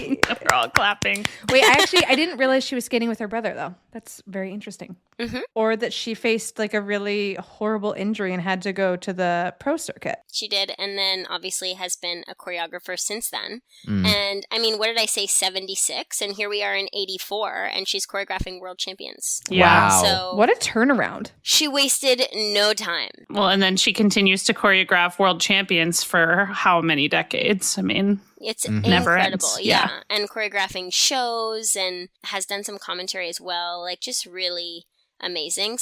clapping. Wait, I didn't realize she was skating with her brother, though. That's very interesting. Mm-hmm. Or that she faced like a really horrible injury and had to go to the pro circuit. She did, and then obviously has been a choreographer since then. And I mean, what did I say, 76? And here we are in 84, and she's choreographing world champions. Yeah. Wow. So What a turnaround. she wasted no time. Well, and then she continues to choreograph world champions for how many decades? I mean, It's Never incredible. ends. Yeah. Yeah. And choreographing shows and has done some commentary as well. Like, just really amazing.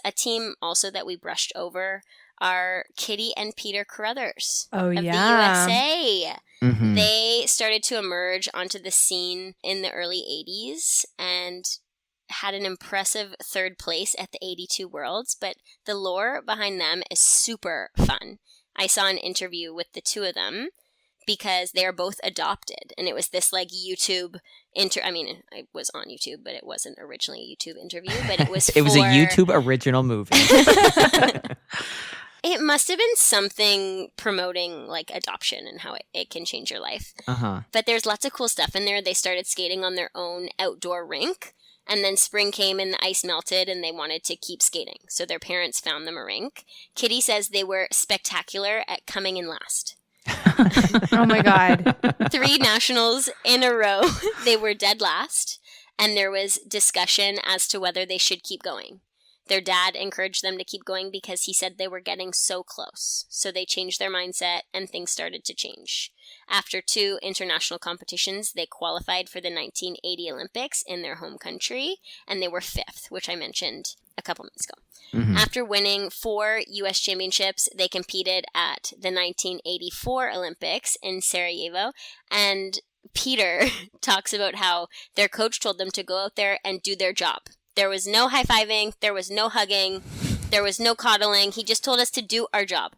A team also that we brushed over are Kitty and Peter Carruthers Oh, of yeah. the USA. They started to emerge onto the scene in the early 80s and had an impressive third place at the 82 Worlds, but the lore behind them is super fun. I saw an interview with the two of them because they are both adopted, and it was this like YouTube I was on YouTube, but it wasn't originally a YouTube interview, but it was It was a YouTube original movie. It must have been something promoting like adoption and how it can change your life. But there's lots of cool stuff in there. They started skating on their own outdoor rink, and then spring came and the ice melted and they wanted to keep skating. So their parents found them a rink. Kitty says they were spectacular at coming in last. Oh my God. 3 nationals in a row, they were dead last, and there was discussion as to whether they should keep going. Their dad encouraged them to keep going because he said they were getting so close. So they changed their mindset and things started to change. After 2 international competitions, they qualified for the 1980 Olympics in their home country, and they were 5th, which I mentioned a couple minutes ago. After winning 4 U.S. championships, they competed at the 1984 Olympics in Sarajevo, and Peter talks about how their coach told them to go out there and do their job. There was no high-fiving, there was no hugging, there was no coddling. He just told us to do our job.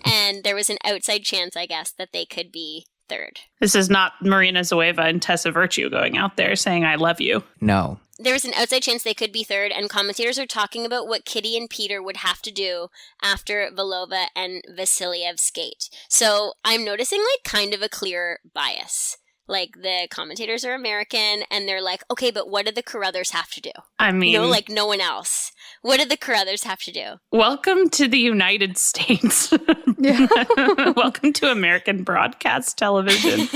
And there was an outside chance, I guess, that they could be third. This is not Marina Zoeva and Tessa Virtue going out there saying, I love you. No. There was an outside chance they could be third, and commentators are talking about what Kitty and Peter would have to do after Valova and Vasiliev skate. So I'm noticing kind of a clear bias. The commentators are American, and they're like, okay, but what do the Carruthers have to do? I mean... no one else. What did the Carruthers have to do? Welcome to the United States. Yeah. Welcome to American broadcast television.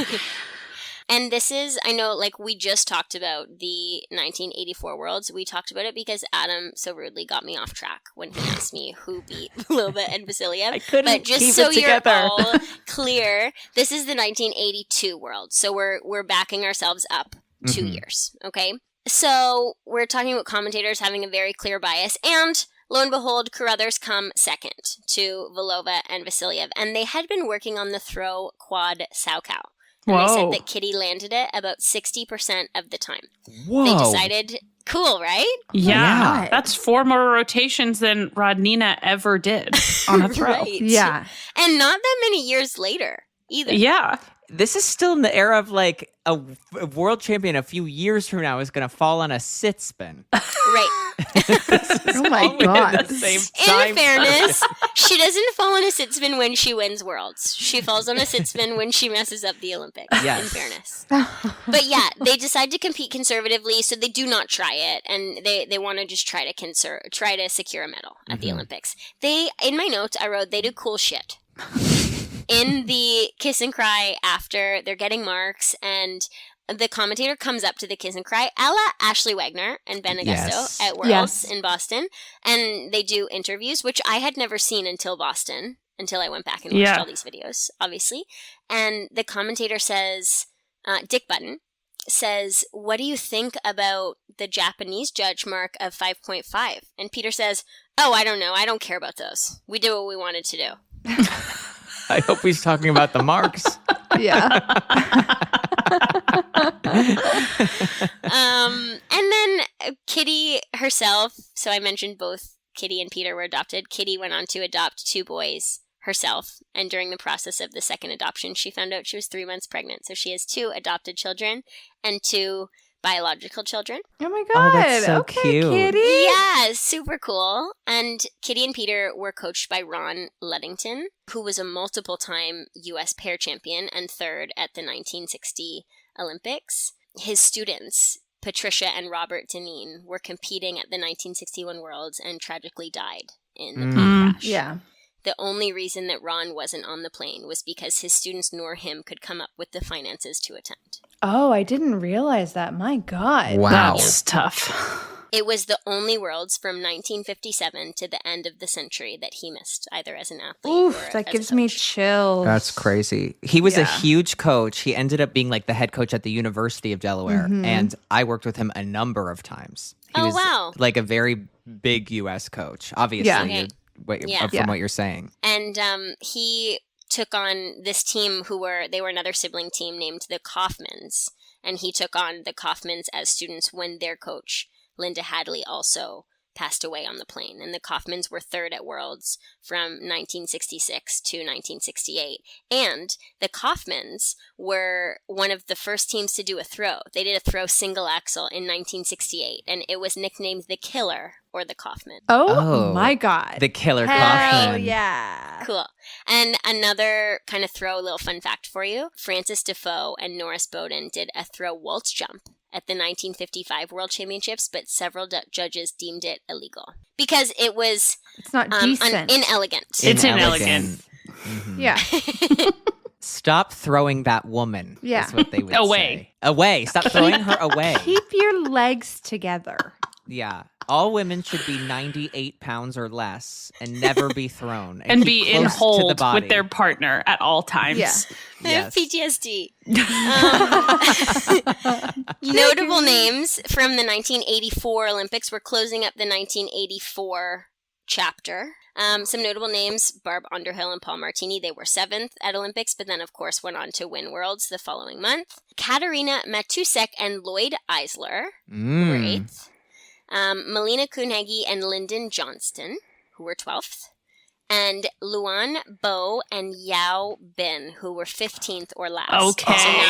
And this is, I know, we just talked about the 1984 Worlds. We talked about it because Adam so rudely got me off track when he asked me who beat Valova and Vasiliev. I couldn't But just keep so it you're together. all clear, this is the 1982 Worlds. So we're backing ourselves up 2 years, okay? So we're talking about commentators having a very clear bias, and lo and behold, Carruthers come second to Valova and Vasiliev, and they had been working on the throw quad Saukow. And they said that Kitty landed it about 60% of the time. Whoa. They decided, cool, right? Yeah. That's 4 more rotations than Rodnina ever did on a throw. Right. Yeah. And not that many years later either. Yeah. This is still in the era of a world champion a few years from now is going to fall on a sit spin. Right. Oh my All at God. the same time. In fairness, she doesn't fall on a sit spin when she wins Worlds. She falls on a sit spin when she messes up the Olympics, Yes. in fairness. But yeah, they decide to compete conservatively, so they do not try it, and they want to just try to secure a medal at the Olympics. In my notes, I wrote, they do cool shit. In the kiss and cry after, they're getting marks, and the commentator comes up to the kiss and cry, a la Ashley Wagner and Ben Augusto Yes. at Worlds Yes. in Boston, and they do interviews, which I had never seen until Boston, until I went back and watched all these videos, obviously. And the commentator says, Dick Button says, what do you think about the Japanese judge mark of 5.5? And Peter says, oh, I don't know. I don't care about those. We did what we wanted to do. I hope he's talking about the marks. Yeah. And then Kitty herself, so I mentioned both Kitty and Peter were adopted. Kitty went on to adopt 2 boys herself, and during the process of the second adoption, she found out she was 3 months pregnant. So she has 2 adopted children and 2 biological children. Oh my God. Oh, that's so okay, cute. Kitty. Yeah, super cool. And Kitty and Peter were coached by Ron Ludington, who was a multiple-time U.S. pair champion and 3rd at the 1960 Olympics. His students, Patricia and Robert Deneen, were competing at the 1961 Worlds and tragically died in the plane crash. Yeah. The only reason that Ron wasn't on the plane was because his students nor him could come up with the finances to attend. Oh, I didn't realize that. My God. Wow. That's tough. It was the only Worlds from 1957 to the end of the century that he missed, either as an athlete or Oof, that as gives a me coach. chills. That's crazy. He was a Yeah. huge coach. He ended up being the head coach at the University of Delaware. And I worked with him a number of times. He Oh, was wow. a very big U.S. coach, obviously, Yeah. Okay. Yeah. from what you're saying. And he took on this team they were another sibling team named the Kaufmans. And he took on the Kaufmans as students when their coach, Linda Hadley, also passed away on the plane. And the Kaufmans were 3rd at Worlds from 1966 to 1968. And the Kaufmans were one of the first teams to do a throw. They did a throw single axel in 1968, and it was nicknamed the Killer or the Kaufman. Oh my God. The killer Hell Kaufman. yeah. Cool. And another kind of throw little fun fact for you. Francis Defoe and Norris Bowden did a throw waltz jump at the 1955 World Championships, but several judges deemed it illegal because it was It's not decent. inelegant. It's inelegant. Yeah. Stop throwing that woman. Yeah. Is what they would Away. say. Away. Stop throwing her away. Keep your legs together. Yeah. All women should be 98 pounds or less and never be thrown. And keep be in close to the hold body. with their partner at all times. Yeah. I have Yes. PTSD. Notable names from the 1984 Olympics. We're closing up the 1984 chapter. Some notable names, Barb Underhill and Paul Martini. They were 7th at Olympics, but then, of course, went on to win Worlds the following month. Katerina Matusek and Lloyd Eisler, who were 8th. Melina Kuhnhegi and Lyndon Johnston, who were 12th. and Luan Bo and Yao Bin, who were 15th or last. Okay.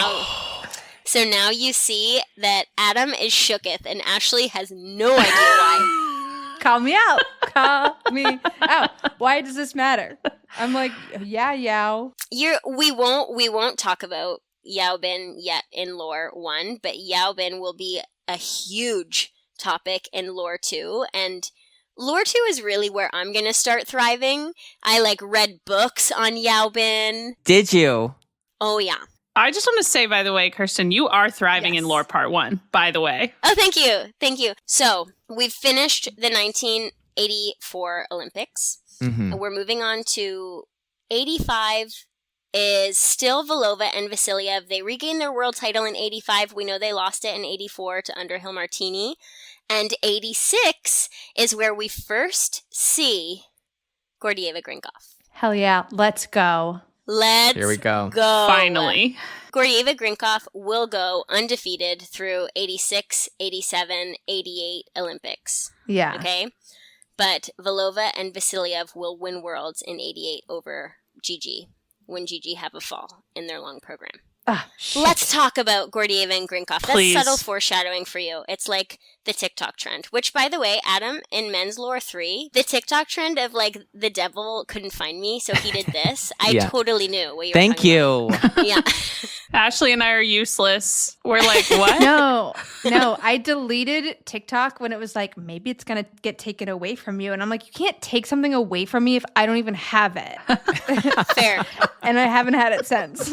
So now you see that Adam is shooketh and Ashley has no idea why. Call me out. Call me out. Why does this matter? I'm like, yeah, Yao. We won't talk about Yao Bin yet in lore 1, but Yao Bin will be a huge topic in lore 2, and lore 2 is really where I'm going to start thriving. I read books on Yao Bin. Did you? Oh yeah. I just want to say, by the way, Kirsten, you are thriving in lore part 1, by the way. Oh, thank you. Thank you. So we've finished the 1984 Olympics. Mm-hmm. And we're moving on to 85 is still Valova and Vasiliev. They regained their world title in 85. We know they lost it in 84 to Underhill Martini. And 86 is where we first see Gordeeva Grinkov. Hell yeah. Let's go. Let's Here we go. Finally. Gordeeva Grinkov will go undefeated through 86, 87, 88 Olympics. Yeah. Okay? But Valova and Vasiliev will win worlds in 88 over Gigi when Gigi have a fall in their long program. Let's talk about Gordeeva and Grinkov. Please. That's subtle foreshadowing for you. It's like the TikTok trend, which, by the way, Adam, in Men's Lore 3, the TikTok trend of, the devil couldn't find me, so he did this. I Yeah. totally knew what you were Thank talking you. about. Yeah. Ashley and I are useless. We're like, what? No, I deleted TikTok when it was like, maybe it's going to get taken away from you. And I'm like, you can't take something away from me if I don't even have it. Fair. And I haven't had it since.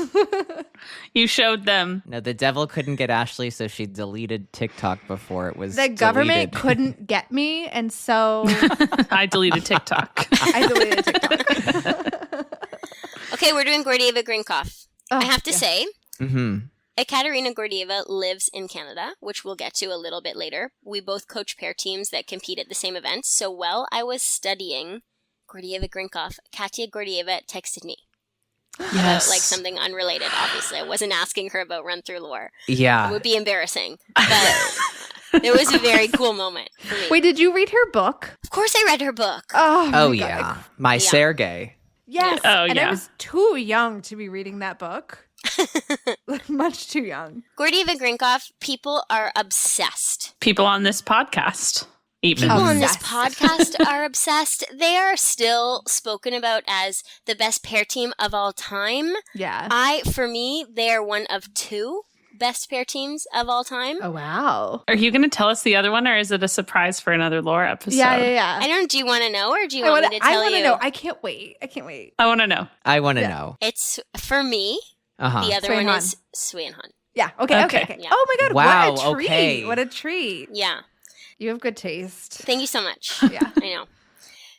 You showed them. No, the devil couldn't get Ashley, so she deleted TikTok before it was The government deleted. couldn't get me. And so I deleted TikTok. I deleted TikTok. Okay, we're doing Gordeeva Grinkov. I have to say, Mm-hmm. Ekaterina Gordeeva lives in Canada, which we'll get to a little bit later. We both coach pair teams that compete at the same events. So while I was studying Gordeeva Grinkov, Katya Gordeeva texted me. Yes. About, something unrelated, obviously. I wasn't asking her about run through lore. It Yeah. would be embarrassing. But it was a very cool moment for me. Wait, did you read her book? Of course I read her book. Oh, my Oh, God. yeah. My Yeah. Sergey. Yes. Oh, and yeah. I was too young to be reading that book. Much too young. Gordeeva Grinkov, people are obsessed. People on this podcast, even. People on this Obsessed. podcast are obsessed. They are still spoken about as the best pair team of all time. Yeah. For me, they are one of 2 best pair teams of all time. Oh, wow. Are you going to tell us the other one, or is it a surprise for another lore episode? Yeah. Do you want to know, or do you want me to tell I you? want to know. I can't wait. I want to know. I want to Yeah. know. It's, for me, Uh-huh. the other Sui one Han. is Sui Han. Yeah. Okay. Okay. Yeah. Oh, my God. Wow, What a treat. okay. What a treat. Yeah. You have good taste. Thank you so much. Yeah. I know.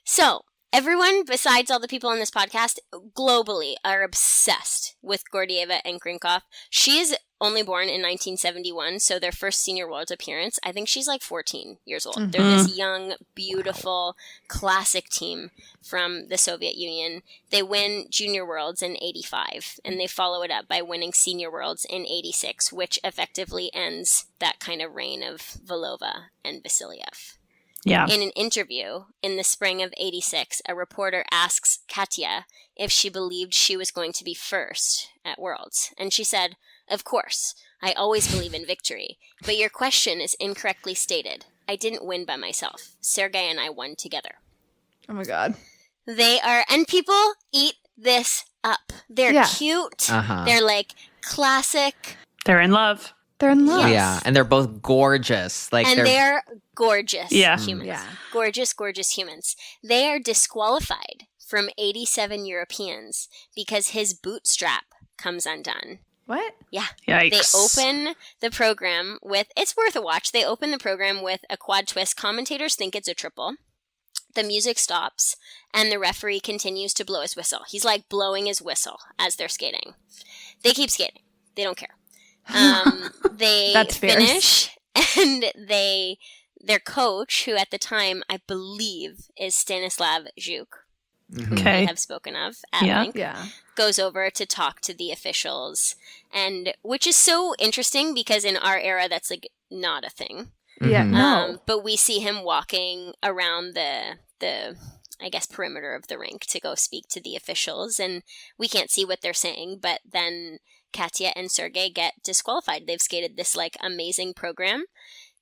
So, everyone besides all the people on this podcast globally are obsessed with Gordeeva and Grinkov. She is only born in 1971, so their first senior world appearance, I think she's 14 years old. They're this young, beautiful, classic team from the Soviet Union. They win junior worlds in 85, and they follow it up by winning senior worlds in 86, which effectively ends that kind of reign of Valova and Vasiliev. Yeah. In an interview in the spring of 86, a reporter asks Katya if she believed she was going to be first at Worlds. And she said, "Of course, I always believe in victory, but your question is incorrectly stated. I didn't win by myself. Sergey and I won together." Oh, my God. They are, and people eat this up. They're Yeah. cute. Uh-huh. They're classic. They're in love. They're in love. Yes. Yeah, and they're both gorgeous. And they're gorgeous Yeah. humans. Yeah. Gorgeous, gorgeous humans. They are disqualified from 87 Europeans because his bootstrap comes undone. What? Yeah. Yikes. They open the program with, it's worth a watch. They open the program with a quad twist. Commentators think it's a triple. The music stops, and the referee continues to blow his whistle. He's blowing his whistle as they're skating. They keep skating. They don't care. They That's fierce. finish, and their coach, who at the time I believe is Stanislav Zhuk, who Okay. we have spoken of at Yeah. length, Yeah. goes over to talk to the officials, and which is so interesting because in our era that's not a thing. Yeah. Mhm. No. But we see him walking around the I guess, perimeter of the rink to go speak to the officials. And we can't see what they're saying, but then Katya and Sergei get disqualified. They've skated this like amazing program.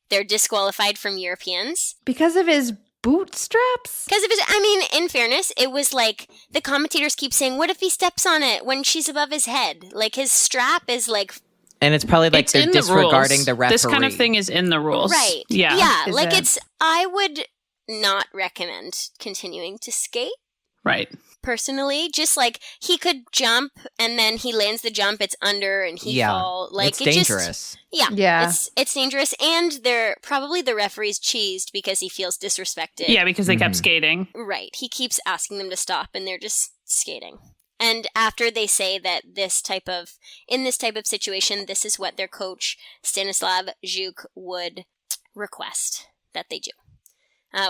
They're disqualified from Europeans. Because of his bootstraps? Because of his, I mean, in fairness, it was like the commentators keep saying, what if he steps on it when she's above his head? Like his strap is like... And it's probably like It's they're in the disregarding rules. the referee. This kind of thing is in the rules. Right. Yeah. Yeah. Is Like it? I would not recommend continuing to skate. Right. Personally, just like he could jump and then he lands the jump, it's under and he fall. Like it's it dangerous. Just, yeah. Yeah. It's dangerous. And they're probably the referee's cheesed because he feels disrespected. Yeah, because they kept skating. Right. He keeps asking them to stop and they're just skating. And after they say that in this type of situation, this is what their coach, Stanislav Zhuk, would request that they do.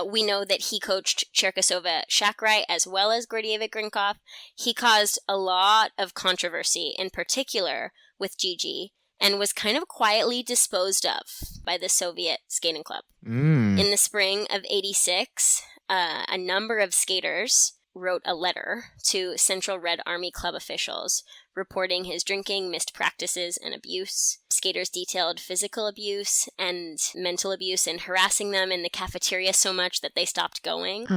We know that he coached Cherkasova shakrai as well as Gordeeva grinkov. He caused a lot of controversy, in particular with Gigi, and was kind of quietly disposed of by the Soviet skating club. In the spring of '86, a number of skaters wrote a letter to Central Red Army Club officials reporting his drinking, missed practices, and abuse. Skaters detailed physical abuse and mental abuse and harassing them in the cafeteria so much that they stopped going.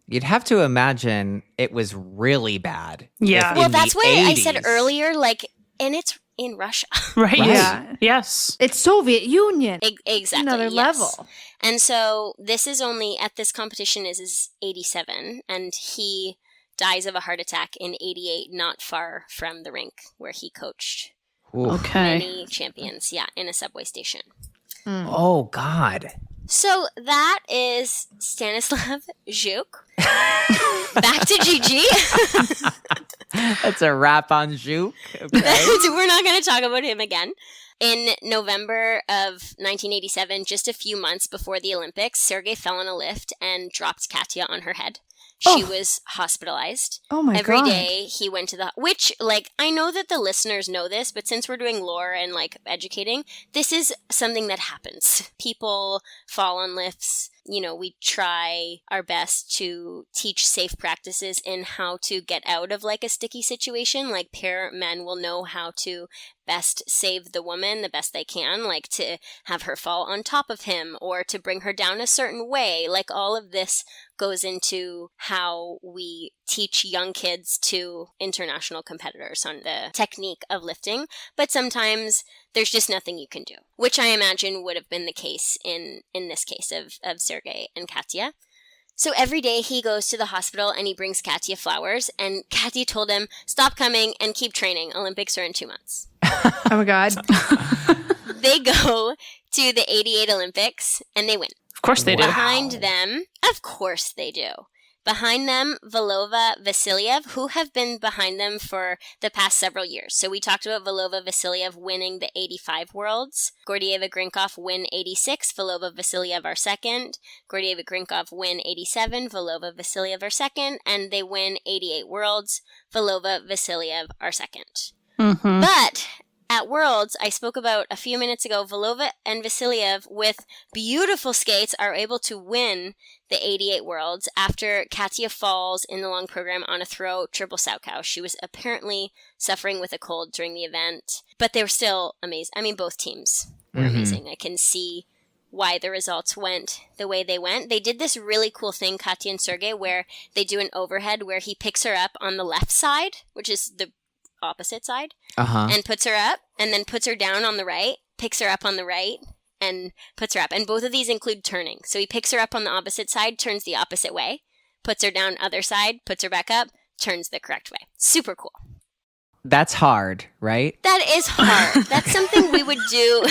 You'd have to imagine it was really bad. Yeah. if Well, in the that's why I said 80s. earlier, like, and it's in Russia. Right. Yeah. Yes. It's Soviet Union. Exactly. Another yes. level. And so this is only, at this competition is 87, and he dies of a heart attack in 88, not far from the rink where he coached Oof. Okay. many champions, in a subway station. Oh, God. So that is Stanislav Zhuk. Back to Gigi. That's a wrap on Zhuk. Okay. We're not going to talk about him again. In November of 1987, just a few months before the Olympics, Sergei fell on a lift and dropped Katya on her head. She was hospitalized. Oh my Every God. day he went to which, like, I know that the listeners know this, but since we're doing lore and, like, educating, this is something that happens. People fall on lifts. You know, we try our best to teach safe practices in how to get out of, like, a sticky situation. Like, pair men will know how to best save the woman the best they can, like to have her fall on top of him or to bring her down a certain way. Like, all of this goes into how we teach young kids to international competitors on the technique of lifting. But sometimes there's just nothing you can do, which I imagine would have been the case in this case of Sergei and Katya. So every day he goes to the hospital and he brings Katya flowers, and Katya told him, stop coming and keep training. Olympics are in 2 months. Oh my God. They go to the 88 Olympics and they win. Of course they do. Behind them, of course they do. Behind them, Valova, Vasiliev, who have been behind them for the past several years. So we talked about Valova, Vasiliev winning the 85 Worlds. Gordeeva, Grinkov win 86. Valova, Vasiliev are second. Gordeeva, Grinkov win 87. Valova, Vasiliev are second. And they win 88 Worlds. Valova, Vasiliev are second. Mm-hmm. But at Worlds, I spoke about a few minutes ago, Valova and Vasiliev, with beautiful skates, are able to win the 88 Worlds after Katya falls in the long program on a throw triple Saukow. She was apparently suffering with a cold during the event, but they were still amazing. I mean, both teams were amazing. I can see why the results went the way they went. They did this really cool thing, Katya and Sergei, where they do an overhead where he picks her up on the left side, which is the opposite side, and puts her up, and then puts her down on the right, picks her up on the right, and puts her up. And both of these include turning. So he picks her up on the opposite side, turns the opposite way, puts her down other side, puts her back up, turns the correct way. Super cool. That's hard, right? That is hard. That's something we would do.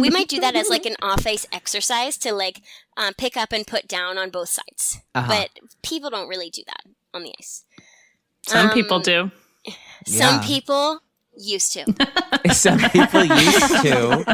We might do that as like an off-ice exercise to like pick up and put down on both sides. But people don't really do that on the ice. Some people do. Some Yeah. people used to. Some people used to.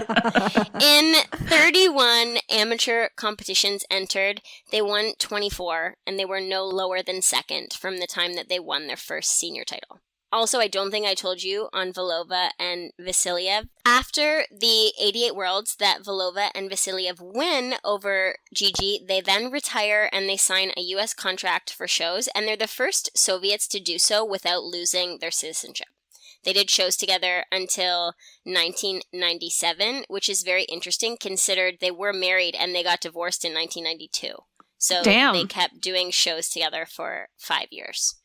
In 31 amateur competitions entered, they won 24, and they were no lower than second from the time that they won their first senior title. Also, I don't think I told you on Valova and Vasiliev. After the 88 Worlds that Valova and Vasiliev win over Gigi, they then retire and they sign a U.S. contract for shows, and they're the first Soviets to do so without losing their citizenship. They did shows together until 1997, which is very interesting considered they were married and they got divorced in 1992. So Damn. They kept doing shows together for 5 years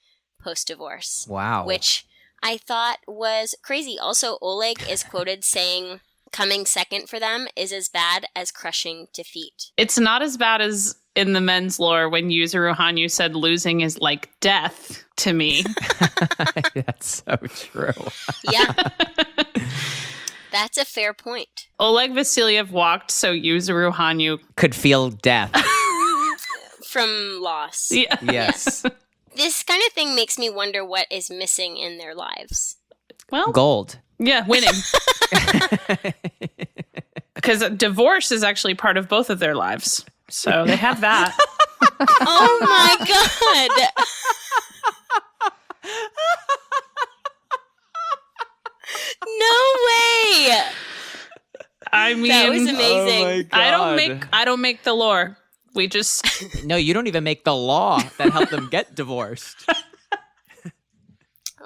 post-divorce. Wow. Which I thought was crazy. Also, Oleg is quoted saying coming second for them is as bad as crushing defeat. It's not as bad as in the men's lore when Yuzuru Hanyu said losing is like death to me. That's so true. Yeah. That's a fair point. Oleg Vasiliev walked so Yuzuru Hanyu. Could feel death. From loss. Yeah. Yes. This kind of thing makes me wonder what is missing in their lives. Well, Gold. yeah, winning. Because divorce is actually part of both of their lives. So they have that. Oh my god! No way! I mean, That was amazing. Oh my I don't make the lore. We just No, you don't even make the law that helped them get divorced.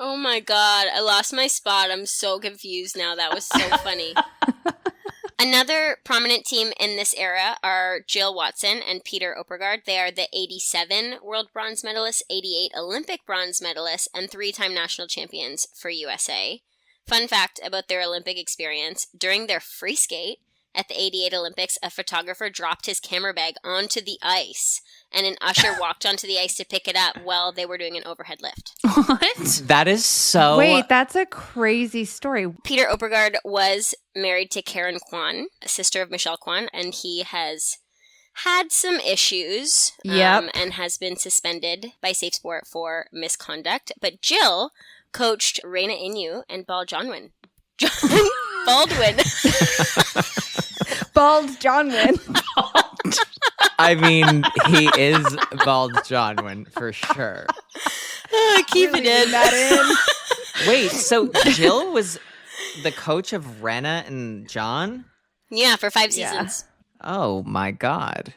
Oh my god, I lost my spot. I'm so confused now. That was so funny. Another prominent team in this era are Jill Watson and Peter Opergaard. They are the 87 world bronze medalists, 88 Olympic bronze medalists, and 3-time national champions for USA. Fun fact about their Olympic experience, during their free skate at the 88 Olympics, a photographer dropped his camera bag onto the ice, and an usher walked onto the ice to pick it up while they were doing an overhead lift. what? That is so... Wait, that's a crazy story. Peter Opergaard was married to Karen Kwan, a sister of Michelle Kwan, and he has had some issues Yep. and has been suspended by Safe Sport for misconduct. But Jill coached Reina Inu and Baldwin. Baldwin. Bald John Wynn. I mean, he is Bald Johnwyn for sure. Keep it in. That Wait, so Jill was the coach of Rena and John? Yeah, for 5 Yeah. seasons. Oh my god.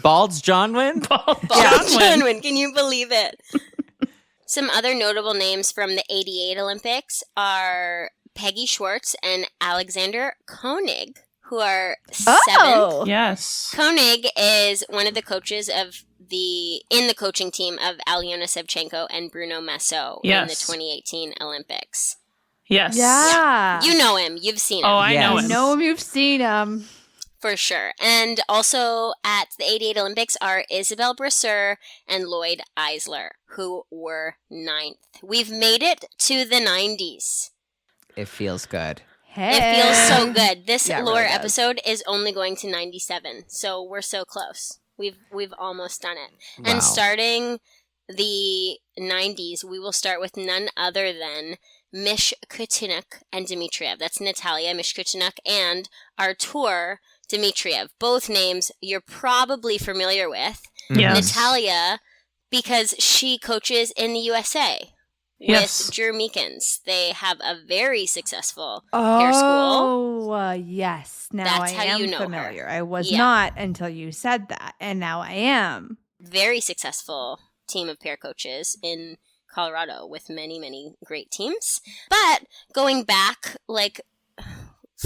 Bald's Johnwyn? Baldwin, can you believe it? Some other notable names from the 88 Olympics are Peggy Schwartz and Alexander Koenig, who are seventh. Oh. Yes. Koenig is one of the coaches of in the coaching team of Alyona Sevchenko and Bruno Massot in the Yes. 2018 Olympics. Yes. Yeah. You know him. You've seen him. Oh, I know Yes. him. know him, you've seen him. For sure. And also at the 88 Olympics are Isabel Brasseur and Lloyd Eisler, who were 9th. We've made it to the 90s. It feels good. Hey. It feels so good. This Yeah, it lore really does. episode is only going to 97, so we're so close. We've almost done it. Wow. And starting the 90s, we will start with none other than Mishkutenok and Dmitriev. That's Natalia Mishkutenok and Artur Dmitriev. Both names you're probably familiar with. Yes. Natalia, because she coaches in the USA Yes. with Drew Meekins. They have a very successful hair school. Oh, yes. Now That's I how am you know her. familiar. I was Yeah. not until you said that, and now I am. Very successful team of pair coaches in Colorado with many, many great teams. But going back like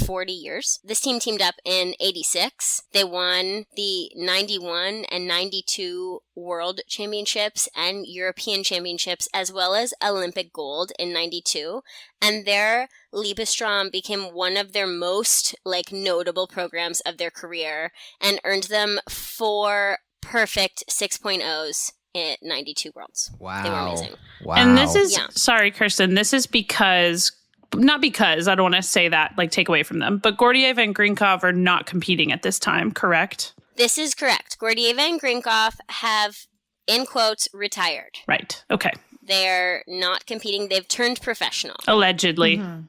40 years, this team teamed up in 86. They won the 91 and 92 World Championships and European Championships, as well as Olympic gold in 92. And their Liebestrom became one of their most notable programs of their career and earned them 4 perfect 6.0s at 92 Worlds. Wow. They were amazing. Wow. And this is, Yeah. sorry, Kirsten, this is because, not because, I don't want to say that, take away from them, but Gordeeva and Grinkov are not competing at this time, correct? This is correct. Gordeeva and Grinkov have, in quotes, retired. Right. Okay. They're not competing. They've turned professional, Allegedly. Mm-hmm.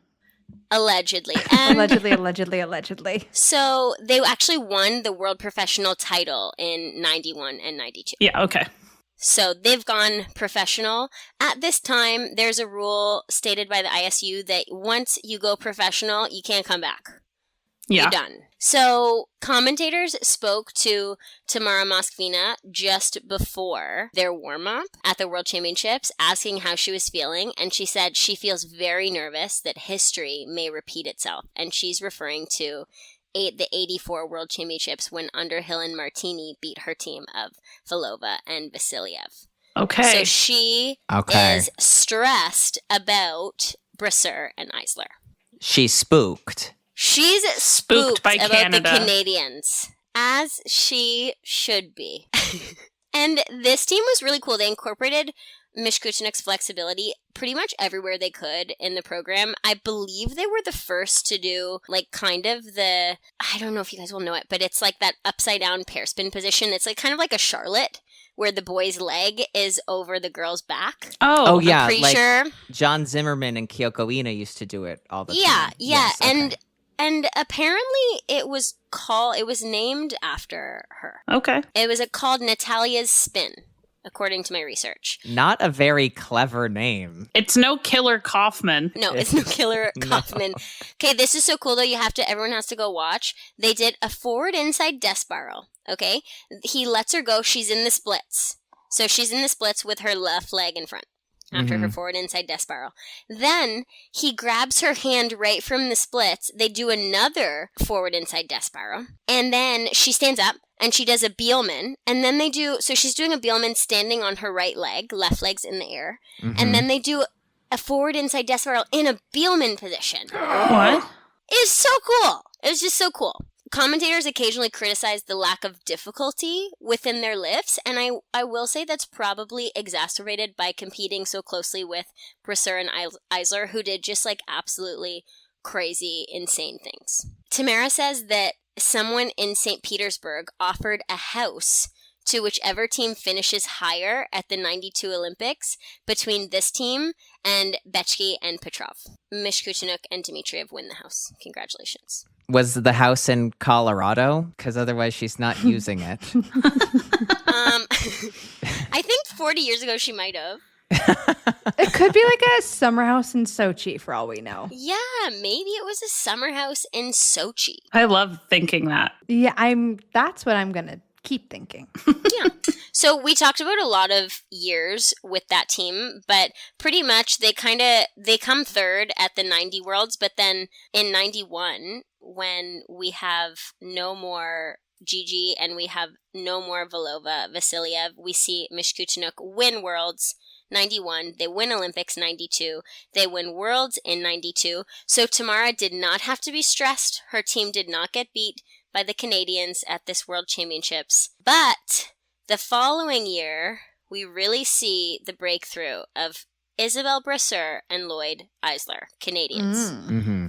allegedly. And Allegedly. so they actually won the world professional title in 91 and 92. Yeah, okay. So they've gone professional. At this time, there's a rule stated by the ISU that once you go professional, you can't come back. Yeah. You're done. So commentators spoke to Tamara Moskvina just before their warm-up at the World Championships, asking how she was feeling, and she said she feels very nervous that history may repeat itself, and she's referring to the 84 World Championships when Underhill and Martini beat her team of Valova and Vasiliev. Okay. So she is stressed about Brasseur and Eisler. She's spooked. She's spooked by about Canada. the Canadians, as she should be. And this team was really cool. They incorporated Mishkutenok's flexibility pretty much everywhere they could in the program. I believe they were the first to do like kind of I don't know if you guys will know it, but it's like that upside down pair spin position. It's like kind of like a Charlotte where the boy's leg is over the girl's back. Oh yeah, pretty like sure. John Zimmerman and Kyoko Ina used to do it all the time. Yeah. Yes, okay. And apparently it was named after her. Okay. It was called Natalia's Spin, according to my research. Not a very clever name. It's no Killer Kaufman. No, it's no Killer Kaufman. Okay, this is so cool though. Everyone has to go watch. They did a forward inside death spiral. Okay, he lets her go. She's in the splits. So she's in the splits with her left leg in front after her forward inside death spiral. Then he grabs her hand right from the splits. They do another forward inside death spiral. And then she stands up and she does a Bielman. And then so she's doing a Bielman standing on her right leg, left leg's in the air. And then they do a forward inside death spiral in a Bielman position. What? It's so cool. It was just so cool. Commentators occasionally criticize the lack of difficulty within their lifts, and I will say that's probably exacerbated by competing so closely with Brasseur and Eisler, who did just like absolutely crazy, insane things. Tamara says that someone in St. Petersburg offered a house to whichever team finishes higher at the 92 Olympics between this team and Bechki and Petrov. Mishkutenok and Dmitriev win the house. Congratulations. Was the house in Colorado? Because otherwise she's not using it. I think 40 years ago she might have. It could be like a summer house in Sochi for all we know. Yeah, maybe it was a summer house in Sochi. I love thinking that. Yeah, that's what I'm going to keep thinking. Yeah. So we talked about a lot of years with that team, but pretty much they come third at the 90 Worlds, but then in 91, when we have no more Gigi and we have no more Valova, Vasiliev, we see Mishkutenok win Worlds 91, they win Olympics 92, they win Worlds in 92, so Tamara did not have to be stressed, her team did not get beat by the Canadians at this World Championships. But the following year, we really see the breakthrough of Isabelle Brasseur and Lloyd Eisler, Canadians.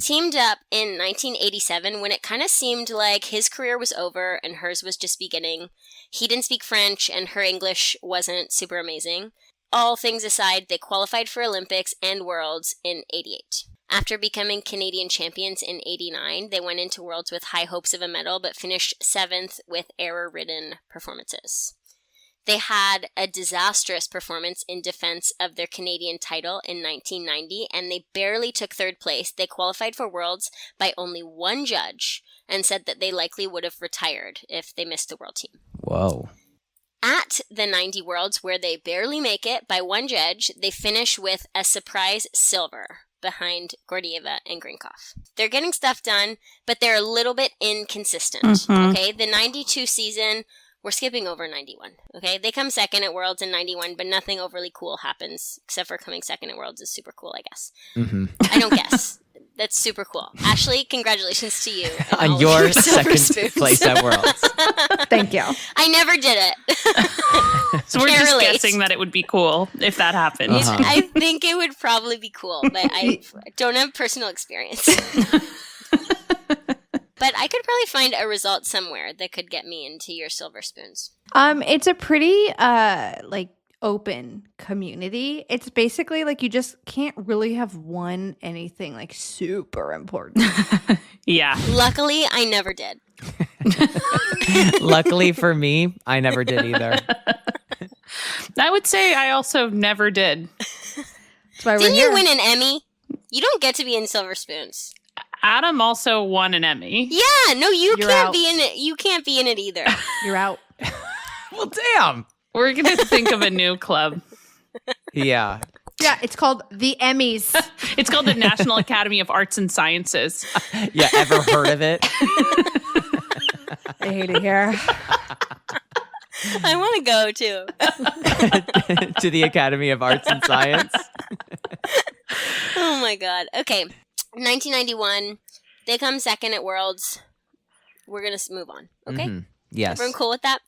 Teamed up in 1987 when it kind of seemed like his career was over and hers was just beginning. He didn't speak French and her English wasn't super amazing. All things aside, they qualified for Olympics and Worlds in 88. After becoming Canadian champions in 89, they went into Worlds with high hopes of a medal, but finished 7th with error-ridden performances. They had a disastrous performance in defense of their Canadian title in 1990, and they barely took 3rd place. They qualified for Worlds by only one judge and said that they likely would have retired if they missed the World team. Whoa. At the 90 Worlds, where they barely make it by one judge, they finish with a surprise silver behind Gordeeva and Grinkov. They're getting stuff done, but they're a little bit inconsistent, okay? The 92 season, we're skipping over 91, okay? They come second at Worlds in 91, but nothing overly cool happens, except for coming second at Worlds is super cool, I guess. I don't guess. That's super cool. Ashley, congratulations to you. On your second place at Worlds. Thank you. I never did it. So we're just guessing that it would be cool if that happened. I think it would probably be cool, but I don't have personal experience. But I could probably find a result somewhere that could get me into your silver spoons. It's a pretty open community. It's basically like you just can't really have won anything like super important. Yeah. Luckily, I never did. Luckily for me, I never did either. I would say I also never did. That's why we're Didn't here. you win an Emmy? You don't get to be in Silver Spoons. Adam also won an Emmy. Yeah, no, You're can't out. be in it. You can't be in it either. You're out. Well, damn. We're going to think of a new club. Yeah. Yeah, it's called the Emmys. It's called the National Academy of Arts and Sciences. Yeah, ever heard of it? I hate it here. I want to go too. To the Academy of Arts and Science. Oh my god. Okay, 1991. They come second at Worlds. We're gonna move on. Okay. Mhm. Yes. Everyone cool with that?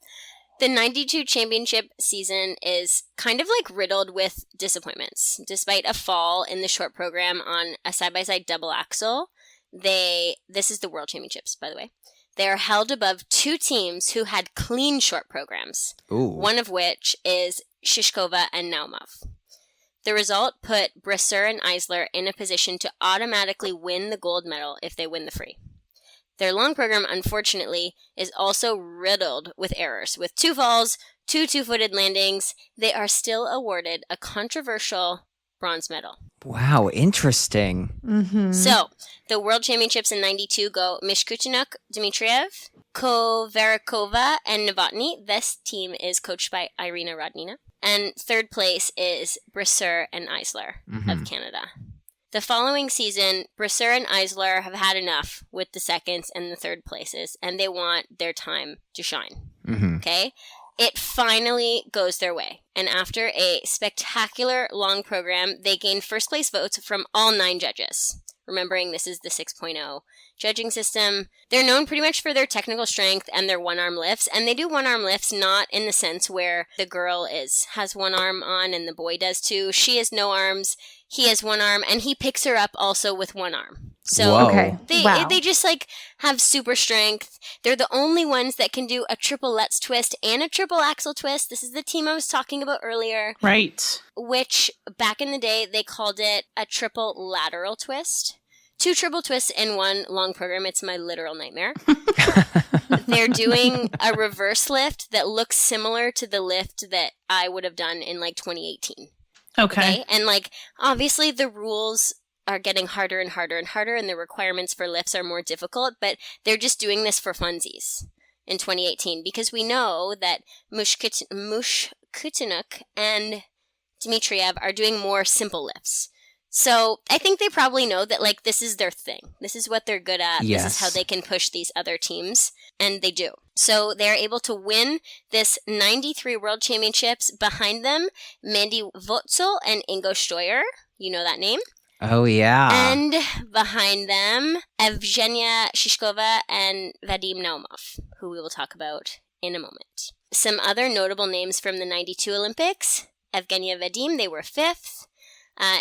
The 92 championship season is kind of like riddled with disappointments. Despite a fall in the short program on a side-by-side double axel, this is the World Championships, by the way. They are held above two teams who had clean short programs, Ooh. one of which is Shishkova and Naumov. The result put Brasseur and Eisler in a position to automatically win the gold medal if they win the free. Their long program, unfortunately, is also riddled with errors. With 2 falls, 2 two-footed landings, they are still awarded a controversial bronze medal. Wow, interesting. Mm-hmm. So, the World Championships in 92 go Mishkutenok, Dmitriev, Kovarakova, and Novotny. This team is coached by Irina Rodnina. And third place is Brasseur and Eisler of Canada. The following season, Brasseur and Eisler have had enough with the seconds and the third places, and they want their time to shine. Mm-hmm. Okay? It finally goes their way. And after a spectacular long program, they gain first place votes from all 9 judges. Remembering this is the 6.0 judging system. They're known pretty much for their technical strength and their one-arm lifts. And they do one-arm lifts not in the sense where the girl has one arm on and the boy does too. She has no arms. He has one arm, and he picks her up also with one arm. So Whoa. Okay. they just like have super strength. They're the only ones that can do a triple Let's twist and a triple axel twist. This is the team I was talking about earlier, Right. which back in the day they called it a triple lateral twist. 2 triple twists in one long program. It's my literal nightmare. They're doing a reverse lift that looks similar to the lift that I would have done in like 2018. Okay. And like, obviously the rules are getting harder and harder and harder, and the requirements for lifts are more difficult, but they're just doing this for funsies in 2018, because we know that Mishkutenok and Dmitriev are doing more simple lifts. So I think they probably know that, like, this is their thing. This is what they're good at. Yes. This is how they can push these other teams, and they do. So they're able to win this 93 World Championships. Behind them, Mandy Wotzel and Ingo Steuer. You know that name. Oh, yeah. And behind them, Evgenia Shishkova and Vadim Naumov, who we will talk about in a moment. Some other notable names from the 92 Olympics. Evgenia Vadim, they were 5th.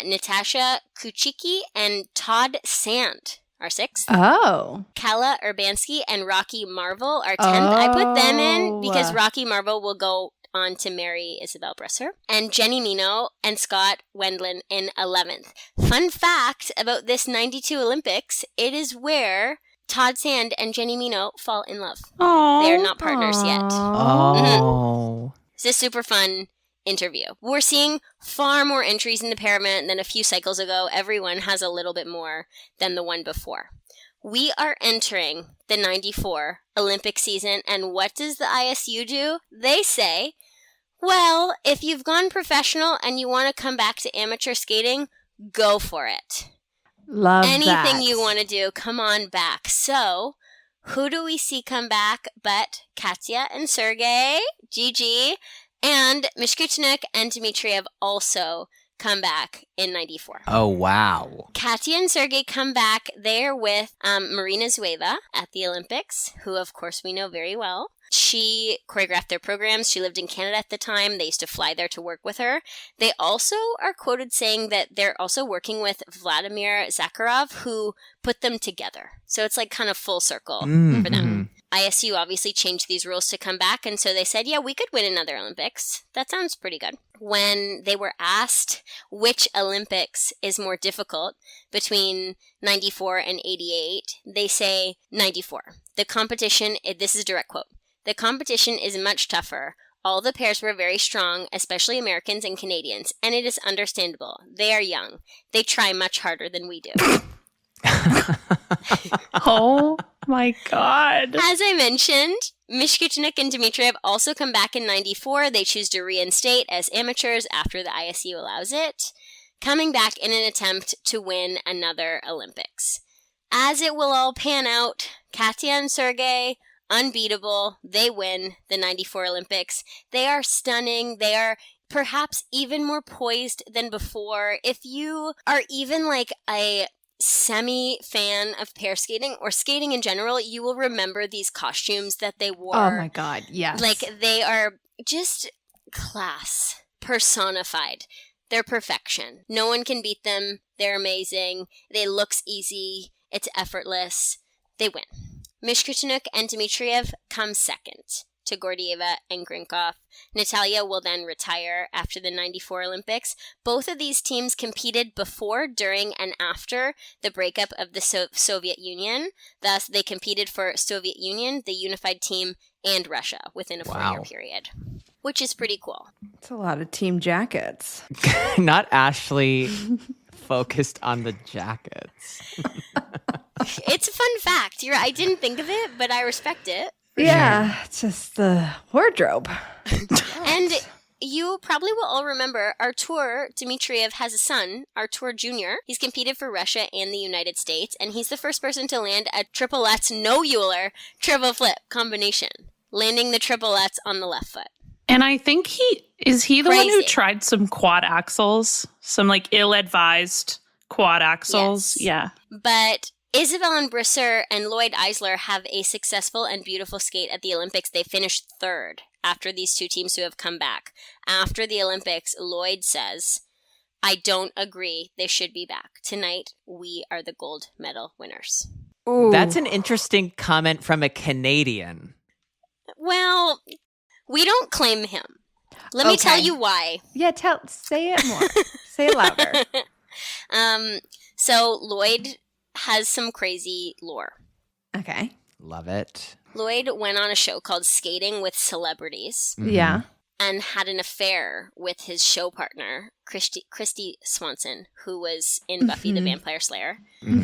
Natasha Kuchicki and Todd Sand are 6th. Oh. Kala Urbanski and Rocky Marvel are 10th. I put them in because Oh. Rocky Marvel will go on to marry Isabel Brasseur. And Jenny Mino and Scott Wendland in 11th. Fun fact about this 92 Olympics, it is where Todd Sand and Jenny Mino fall in love. Oh. They are not partners yet. Oh. It's a super fun interview. We're seeing far more entries in the parament than a few cycles ago. Everyone has a little bit more than the one before. We are entering the 94 Olympic season, and what does the ISU do? They say, well, if you've gone professional and you want to come back to amateur skating, go for it. Love Anything that. you want to do, come on back. So, who do we see come back but Katya and Sergey, Gigi, and Mishkutenok and Dmitriev also come back in 94. Oh, wow. Katya and Sergey come back. They're with Marina Zueva at the Olympics, who, of course, we know very well. She choreographed their programs. She lived in Canada at the time. They used to fly there to work with her. They also are quoted saying that they're also working with Vladimir Zakharov, who put them together. So it's like kind of full circle for them. ISU obviously changed these rules to come back, and so they said, yeah, we could win another Olympics. That sounds pretty good. When they were asked which Olympics is more difficult between 94 and 88, they say 94. The competition, this is a direct quote, the competition is much tougher. All the pairs were very strong, especially Americans and Canadians, and it is understandable. They are young. They try much harder than we do. Oh my God. As I mentioned, Mishkutenok and Dmitriev also come back in 94. They choose to reinstate as amateurs after the ISU allows it, coming back in an attempt to win another Olympics. As it will all pan out, Katya and Sergei, unbeatable. They win the 94 Olympics. They are stunning. They are perhaps even more poised than before. If you are even like a semi-fan of pair skating or skating in general, you will remember these costumes that they wore. Oh my God, yes. Like, they are just class personified. They're perfection. No one can beat them. They're amazing. It looks easy. It's effortless. They win. Mishkutenok and Dmitriev come second to Gordeeva and Grinkov. Natalia will then retire after the 94 Olympics. Both of these teams competed before, during, and after the breakup of the Soviet Union. Thus, they competed for Soviet Union, the unified team, and Russia within a 4-year period, which is pretty cool. It's a lot of team jackets. Not Ashley focused on the jackets. It's a fun fact. I didn't think of it, but I respect it. Yeah, it's just the wardrobe. And you probably will all remember Artur Dmitriev has a son, Artur Jr. He's competed for Russia and the United States, and he's the first person to land a triplets no Euler triple flip combination, landing the triplets on the left foot. And I think is he the one who Crazy. tried some quad axles? Some like ill-advised quad axles? Yes. Yeah. But Isabel and Brasseur and Lloyd Eisler have a successful and beautiful skate at the Olympics. They finished third after these two teams who have come back. After the Olympics, Lloyd says, "I don't agree. They should be back. Tonight, we are the gold medal winners." Ooh. That's an interesting comment from a Canadian. Well, we don't claim him. Let me tell Okay. you why. Yeah, say it more. Say it louder. So Lloyd has some crazy lore. Okay. Love it. Lloyd went on a show called Skating with Celebrities Yeah. and had an affair with his show partner, Christy Swanson, who was in Buffy the Vampire Slayer,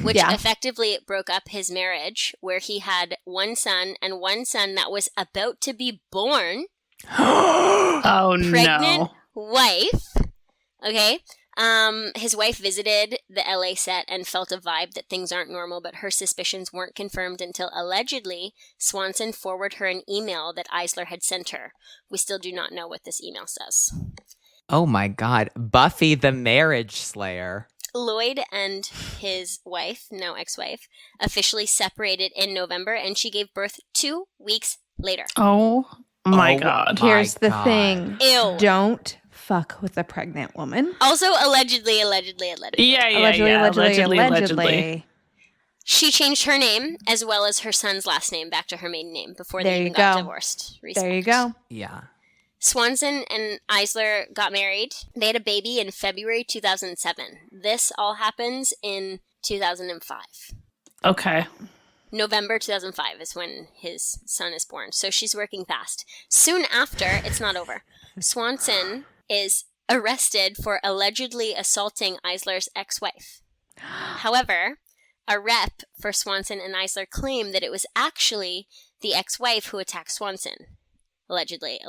which Yeah. effectively broke up his marriage, where he had one son that was about to be born. Oh, Pregnant no. wife. Okay. His wife visited the LA set and felt a vibe that things aren't normal, but her suspicions weren't confirmed until allegedly Swanson forwarded her an email that Eisler had sent her. We still do not know what this email says. Oh my God. Buffy the Marriage Slayer. Lloyd and his wife, now ex-wife, officially separated in November, and she gave birth 2 weeks later. Oh my Oh God. my Here's the God. thing. Ew. Don't fuck with a pregnant woman. Also, allegedly. Yeah, Allegedly. She changed her name as well as her son's last name back to her maiden name before There they you even got go. divorced recently. There you go. Yeah. Swanson and Eisler got married. They had a baby in February 2007. This all happens in 2005. Okay. November 2005 is when his son is born. So she's working fast. Soon after, it's not over. Swanson is arrested for allegedly assaulting Eisler's ex-wife. However, a rep for Swanson and Eisler claimed that it was actually the ex-wife who attacked Swanson. Allegedly.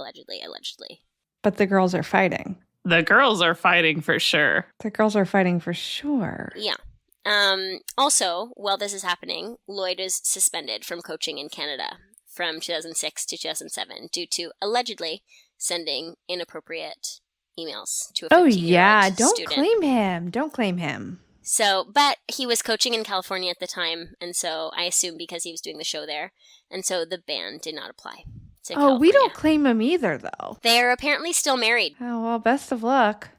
But the girls are fighting. The girls are fighting for sure. The girls are fighting for sure. Yeah. Also, while this is happening, Lloyd is suspended from coaching in Canada from 2006 to 2007 due to allegedly sending inappropriate emails to a 15-year-old Oh, yeah. Don't student. claim him. Don't claim him. So, but he was coaching in California at the time, and so I assume because he was doing the show there, and so the ban did not apply to Oh, we don't California. claim him either, though. They are apparently still married. Oh, well, best of luck.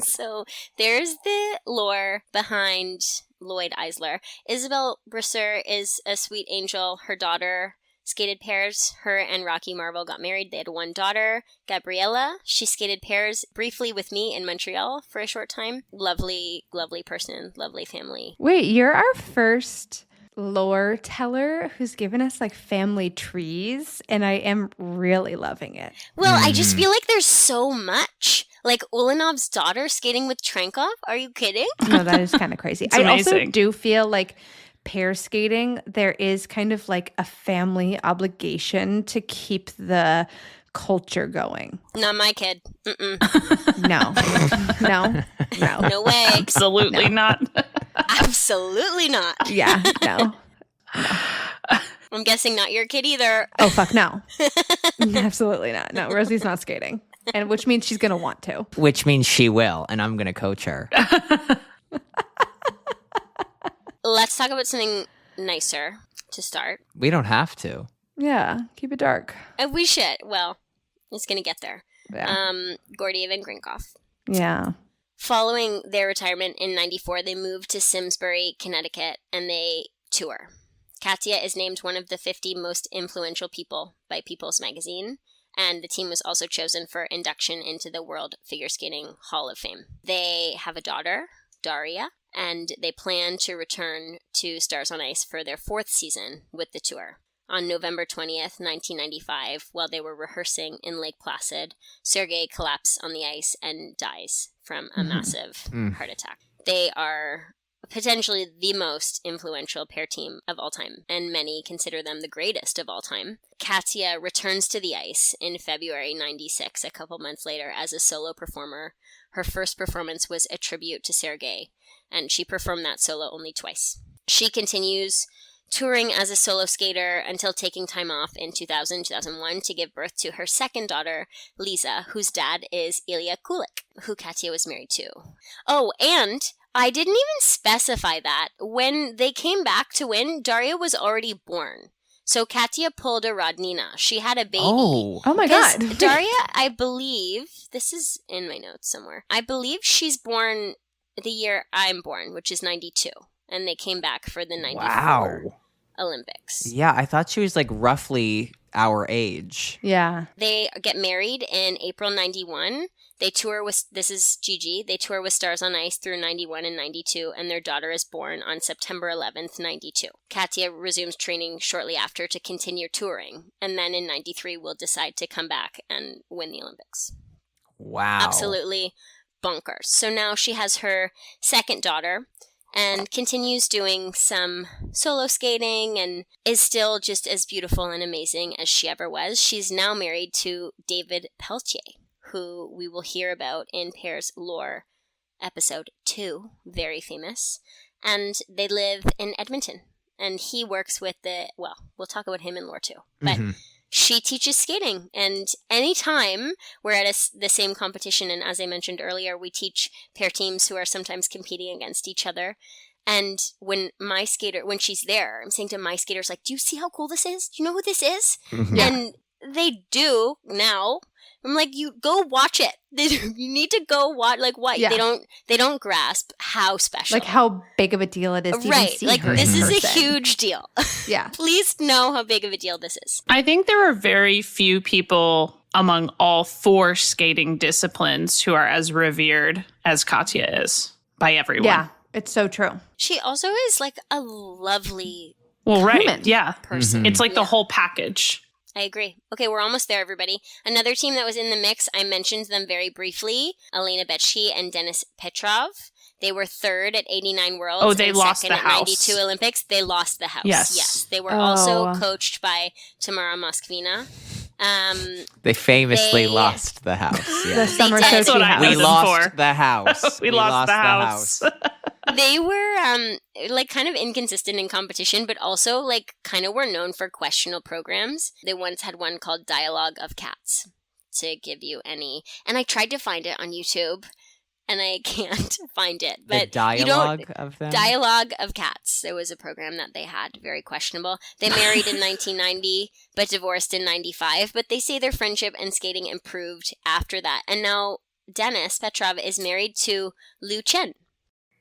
So there's the lore behind Lloyd Eisler. Isabel Brasseur is a sweet angel. Her daughter skated pairs. Her and Rocky Marvel got married. They had one daughter, Gabriella. She skated pairs briefly with me in Montreal for a short time. Lovely, lovely person, lovely family. Wait, you're our first lore teller who's given us like family trees, and I am really loving it. Well, I just feel like there's so much. Like Ulanov's daughter skating with Trenkov? Are you kidding? No, that is kind of crazy. It's I also amazing. do feel like pair skating, there is kind of like a family obligation to keep the culture going. Not my kid. Mm-mm. No. No way. Absolutely not. Absolutely not. Yeah, no. I'm guessing not your kid either. Oh, fuck, no. Absolutely not. No, Rosie's not skating. And which means she's going to want to. Which means she will, and I'm going to coach her. Let's talk about something nicer to start. We don't have to. Yeah, keep it dark. We should. Well, it's going to get there. Yeah. Gordeeva and Grinkov. Yeah. Following their retirement in 94, they moved to Simsbury, Connecticut, and they tour. Katya is named one of the 50 most influential people by People's Magazine, and the team was also chosen for induction into the World Figure Skating Hall of Fame. They have a daughter, Daria, and they plan to return to Stars on Ice for their 4th season with the tour. On November 20th, 1995, while they were rehearsing in Lake Placid, Sergei collapses on the ice and dies from a massive heart attack. They are potentially the most influential pair team of all time, and many consider them the greatest of all time. Katya returns to the ice in February 96, a couple months later, as a solo performer. Her first performance was a tribute to Sergei, and she performed that solo only twice. She continues touring as a solo skater until taking time off in 2000-2001 to give birth to her second daughter, Lisa, whose dad is Ilya Kulik, who Katya was married to. Oh, and I didn't even specify that. When they came back to win, Daria was already born. So Katya pulled a Rodnina. She had a baby. Oh my God. Daria, I believe, this is in my notes somewhere, I believe she's born the year I'm born, which is 92. And they came back for the 94 Wow. Olympics. Yeah, I thought she was like roughly our age. Yeah. They get married in April 91. They tour with, this is Gigi, they tour with Stars on Ice through 91 and 92, and their daughter is born on September 11th, 92. Katya resumes training shortly after to continue touring, and then in 93 will decide to come back and win the Olympics. Wow. Absolutely bonkers. So now she has her second daughter, and continues doing some solo skating and is still just as beautiful and amazing as she ever was. She's now married to David Peltier, who we will hear about in Pear's Lore episode 2, very famous. And they live in Edmonton. And he works with we'll talk about him in Lore too. But she teaches skating, and anytime we're at the same competition, and as I mentioned earlier, we teach pair teams who are sometimes competing against each other. And when she's there, I'm saying to my skaters, like, do you see how cool this is? Do you know who this is? And they do now. I'm like, you go watch it. You need to go watch. Like, what? Yeah. They don't grasp how special, Like how big of a deal it is to even see like her this in is a person. huge deal. Yeah. Please know how big of a deal this is. I think there are very few people among all 4 skating disciplines who are as revered as Katya is by everyone. Yeah, it's so true. She also is like a lovely Well, right. Human. Yeah. person. It's like the Yeah. whole package. I agree. Okay, we're almost there, everybody. Another team that was in the mix, I mentioned them very briefly, Elena Betschke and Denis Petrov. They were 3rd at 89 Worlds. Oh, they and lost 2nd the at house. 92 Olympics. They lost the house. Yes. They were Oh. also coached by Tamara Moskvina. They famously They- lost the house. The Yeah. summer did. Sochi That's what I house. know We them lost for. the house. We lost the house. They were like kind of inconsistent in competition, but also like kind of were known for questionable programs. They once had one called Dialogue of Cats, to give you any. And I tried to find it on YouTube, and I can't find it. The But dialogue of them. Dialogue of Cats. It was a program that they had, very questionable. They married in 1990, but divorced in 95. But they say their friendship and skating improved after that. And now Denis Petrov is married to Liu Chen.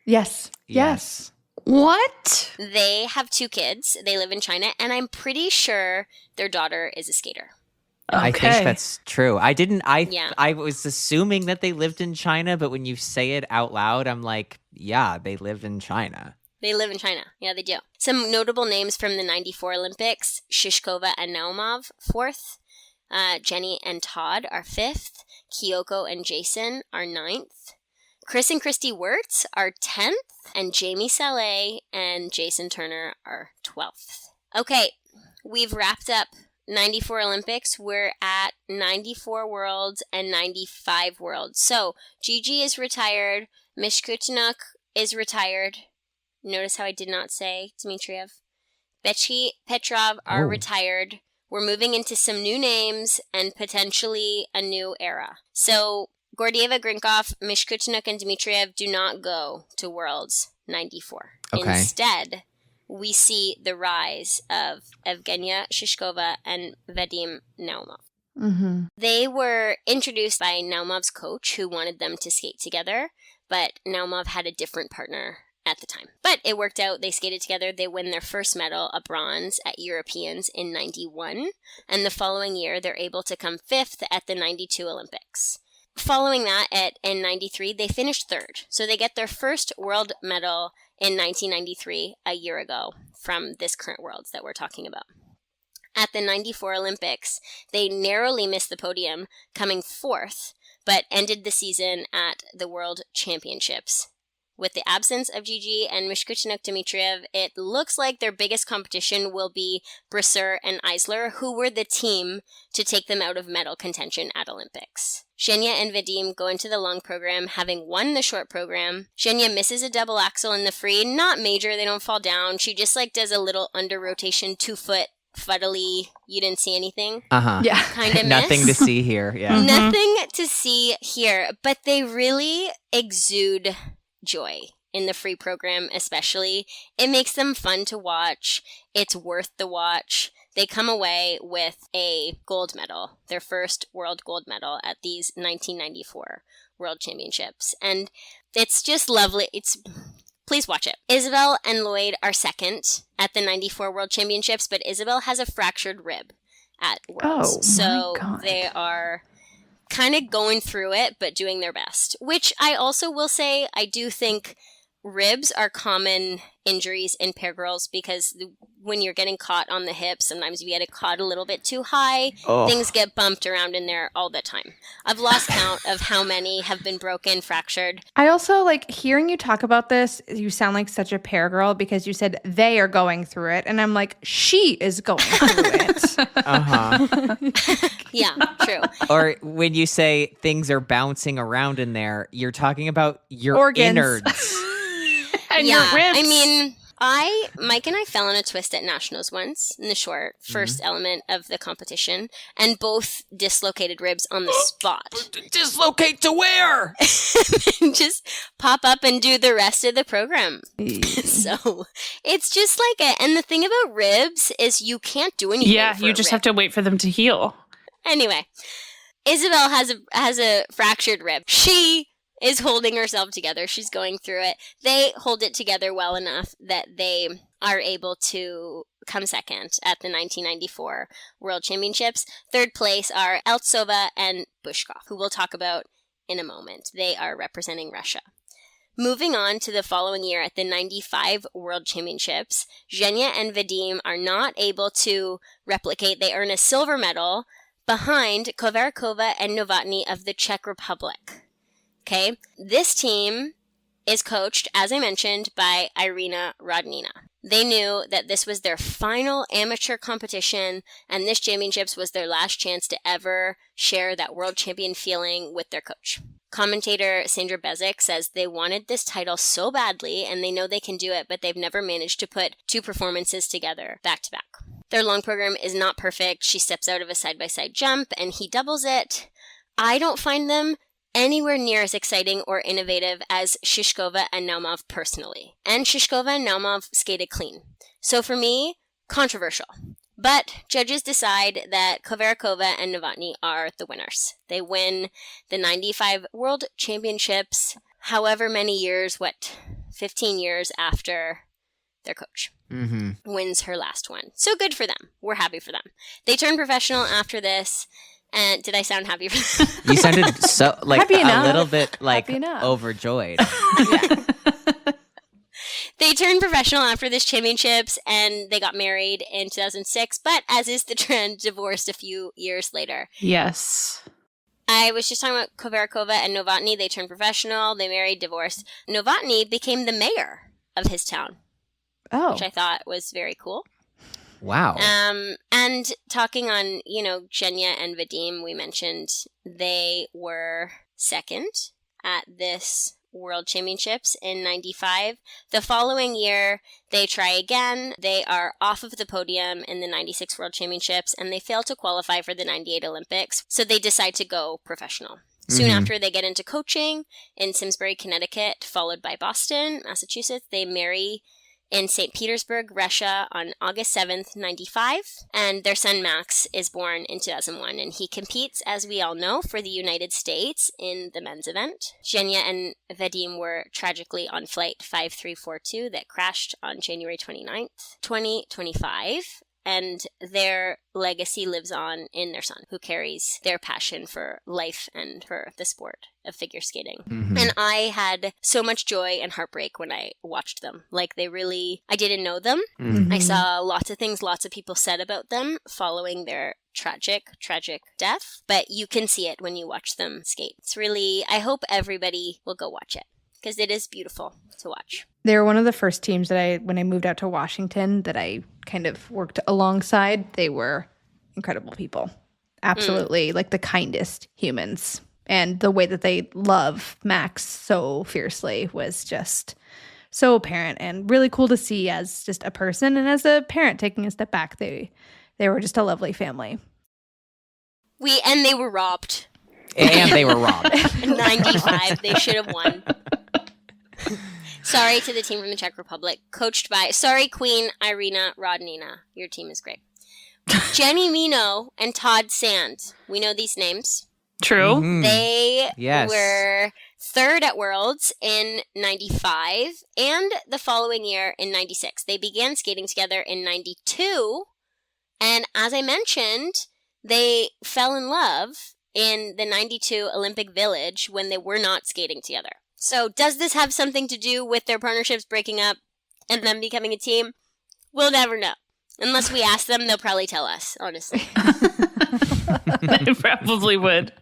Yes. Yes. What? They have 2 kids. They live in China, and I'm pretty sure their daughter is a skater. I Okay. think that's true. Yeah. I was assuming that they lived in China, but when you say it out loud, I'm like, yeah, they live in China. They live in China. Yeah, they do. Some notable names from the 94 Olympics. Shishkova and Naumov, 4th. Jenny and Todd are 5th. Kyoko and Jason are 9th. Chris and Christy Wirtz are 10th. And Jamie Saleh and Jason Turner are 12th. Okay, we've wrapped up 94 Olympics. We're at 94 Worlds and 95 Worlds. So, Gigi is retired. Mishkutenok is retired. Notice how I did not say Dmitriev. Betchy, Petrov are retired. We're moving into some new names and potentially a new era. So, Gordeeva, Grinkov, Mishkutenok, and Dmitriev do not go to Worlds 94. Okay. Instead, we see the rise of Evgenia Shishkova and Vadim Naumov. Mm-hmm. They were introduced by Naumov's coach, who wanted them to skate together, but Naumov had a different partner at the time. But it worked out. They skated together. They win their first medal, a bronze, at Europeans in 91. And the following year, they're able to come 5th at the 92 Olympics. Following that, in 93, they finished 3rd. So they get their first world medal in 1993, a year ago, from this current Worlds that we're talking about. At the 94 Olympics, they narrowly missed the podium, coming 4th, but ended the season at the World Championships. With the absence of Gigi and Mishkutenok Dmitriev, it looks like their biggest competition will be Brasseur and Eisler, who were the team to take them out of medal contention at Olympics. Zhenya and Vadim go into the long program, having won the short program. Zhenya misses a double axel in the free, not major, they don't fall down. She just does a little under rotation 2-foot fuddly, you didn't see anything. Yeah. Kind of Nothing to see here. Yeah. Nothing to see here, but they really exude joy in the free program, especially. It makes them fun to watch. It's worth the watch. They come away with a gold medal, their first world gold medal at these 1994 World Championships. And it's just lovely. Please watch it. Isabel and Lloyd are 2nd at the 94 World Championships, but Isabel has a fractured rib at Worlds. So they are kind of going through it, but doing their best. Which I also will say, I do think ribs are common injuries in pair girls because when you're getting caught on the hip, sometimes you get it caught a little bit too high. Oh. Things get bumped around in there all the time. I've lost count of how many have been broken, fractured. I also hearing you talk about this, you sound like such a pair girl because you said they are going through it. And I'm like, she is going through it. Yeah, true. Or when you say things are bouncing around in there, you're talking about your Organs. innards. And your ribs. I mean, Mike and I fell on a twist at Nationals once in the short, first element of the competition, and both dislocated ribs on the spot. Dislocate to where? And just pop up and do the rest of the program. So it's just and the thing about ribs is you can't do anything. Yeah, for you a just rib. have to wait for them to heal. Anyway, Isabel has a fractured rib. She is holding herself together. She's going through it. They hold it together well enough that they are able to come 2nd at the 1994 World Championships. 3rd place are Eltsova and Bushkov, who we'll talk about in a moment. They are representing Russia. Moving on to the following year at the 95 World Championships, Zhenya and Vadim are not able to replicate. They earn a silver medal behind Kovarkova and Novotny of the Czech Republic. Okay, this team is coached, as I mentioned, by Irina Rodnina. They knew that this was their final amateur competition, and this championships was their last chance to ever share that world champion feeling with their coach. Commentator Sandra Bezic says they wanted this title so badly, and they know they can do it, but they've never managed to put 2 performances together back to back. Their long program is not perfect. She steps out of a side-by-side jump, and he doubles it. I don't find them anywhere near as exciting or innovative as Shishkova and Naumov personally. And Shishkova and Naumov skated clean. So for me, controversial. But judges decide that Kovarkova and Novotny are the winners. They win the 95 World Championships, however many years, 15 years after their coach wins her last one. So good for them. We're happy for them. They turn professional after this. And did I sound happy for them? You sounded so Happy a enough. little bit Happy enough. overjoyed. They turned professional after this championships, and they got married in 2006, but as is the trend, divorced a few years later. Yes. I was just talking about Kovarakova and Novotny. They turned professional, they married, divorced. Novotny became the mayor of his town, which I thought was very cool. Wow. And talking on, Genya and Vadim, we mentioned they were second at this World Championships in 95. The following year, they try again. They are off of the podium in the 96 World Championships, and they fail to qualify for the 98 Olympics, so they decide to go professional. Soon after, they get into coaching in Simsbury, Connecticut, followed by Boston, Massachusetts. They marry in St. Petersburg, Russia on August 7th, 95. And their son Max is born in 2001. And he competes, as we all know, for the United States in the men's event. Zhenya and Vadim were tragically on flight 5342 that crashed on January 29th, 2025. And their legacy lives on in their son, who carries their passion for life and for the sport of figure skating. And I had so much joy and heartbreak when I watched them. Like, I didn't know them. I saw lots of things lots of people said about them following their tragic death. But you can see it when you watch them skate. It's really, I hope everybody will go watch it, because it is beautiful to watch. They were one of the first teams that when I moved out to Washington, that I kind of worked alongside. They were incredible people. Absolutely, like the kindest humans. And the way that they love Max so fiercely was just so apparent and really cool to see as just a person and as a parent taking a step back. They were just a lovely family. And they were robbed. And they were robbed. 95, they should have won. Sorry to the team from the Czech Republic, coached by, sorry, Queen Irina Rodnina. Your team is great. Jenny Mino and Todd Sand. We know these names. True. They were third at Worlds in 95 and the following year in 96. They began skating together in 92. And as I mentioned, they fell in love in the 92 Olympic Village when they were not skating together. So does this have something to do with their partnerships breaking up and them becoming a team? We'll never know. Unless we ask them, they'll probably tell us, honestly. They probably would.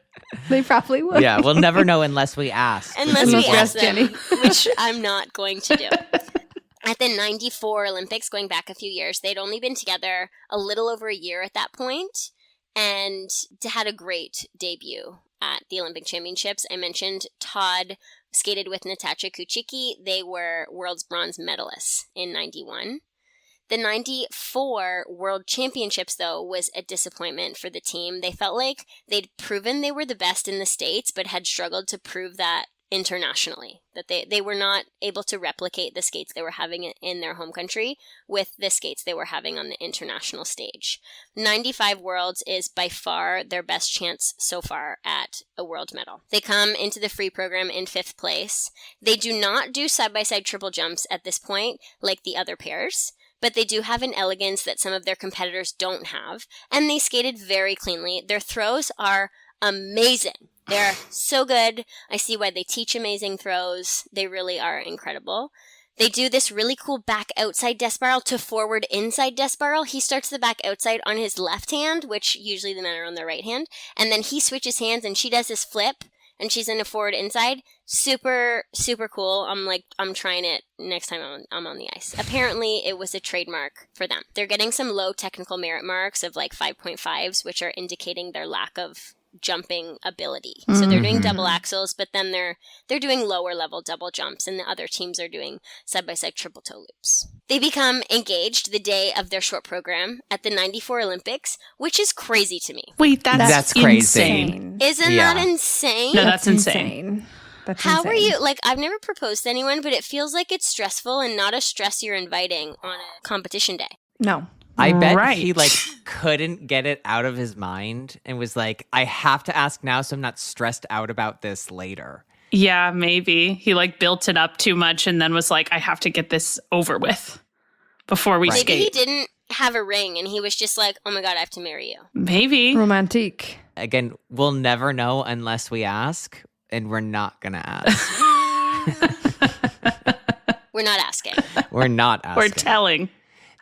They probably would. Yeah, we'll never know unless we ask. Unless we ask them, Jenny. which I'm not going to do. At the 94 Olympics, going back a few years, they'd only been together a little over a year at that point and had a great debut at the Olympic Championships. I mentioned Todd skated with Natasha Kuchiki. They were world's bronze medalists in 91. The 94 World Championships, though, was a disappointment for the team. They felt like they'd proven they were the best in the States, but had struggled to prove that internationally, that they were not able to replicate the skates they were having in their home country with the skates they were having on the international stage. 95 Worlds is by far their best chance so far at a world medal. They come into the free program in 5th place. They do not do side-by-side triple jumps at this point like the other pairs, but they do have an elegance that some of their competitors don't have, and they skated very cleanly. Their throws are amazing. They're so good. I see why they teach amazing throws. They really are incredible. They do this really cool back outside death spiral to forward inside death spiral. He starts the back outside on his left hand, which usually the men are on their right hand, and then he switches hands and she does this flip, and she's in a forward inside. Super, super cool. I'm trying it next time I'm on the ice. Apparently, it was a trademark for them. They're getting some low technical merit marks of like 5.5s, which are indicating their lack of jumping ability. So they're doing double axels, but then they're doing lower level double jumps, and the other teams are doing side-by-side triple toe loops. They become engaged the day of their short program at the 94 Olympics, which is crazy to me. Wait, that's crazy. insane. Isn't that insane? No, that's insane. That's How insane. are you? Like, I've never proposed to anyone, but it feels like it's stressful and not a stress you're inviting on a competition day. No. I bet Right. he couldn't get it out of his mind and was like, I have to ask now so I'm not stressed out about this later. Yeah, maybe. He built it up too much and then was like, I have to get this over with before we Right. Maybe he skate. didn't have a ring and he was just like, oh my God, I have to marry you. Maybe. Romantic. Again, we'll never know unless we ask, and we're not going to ask. We're not asking. We're not asking. We're telling.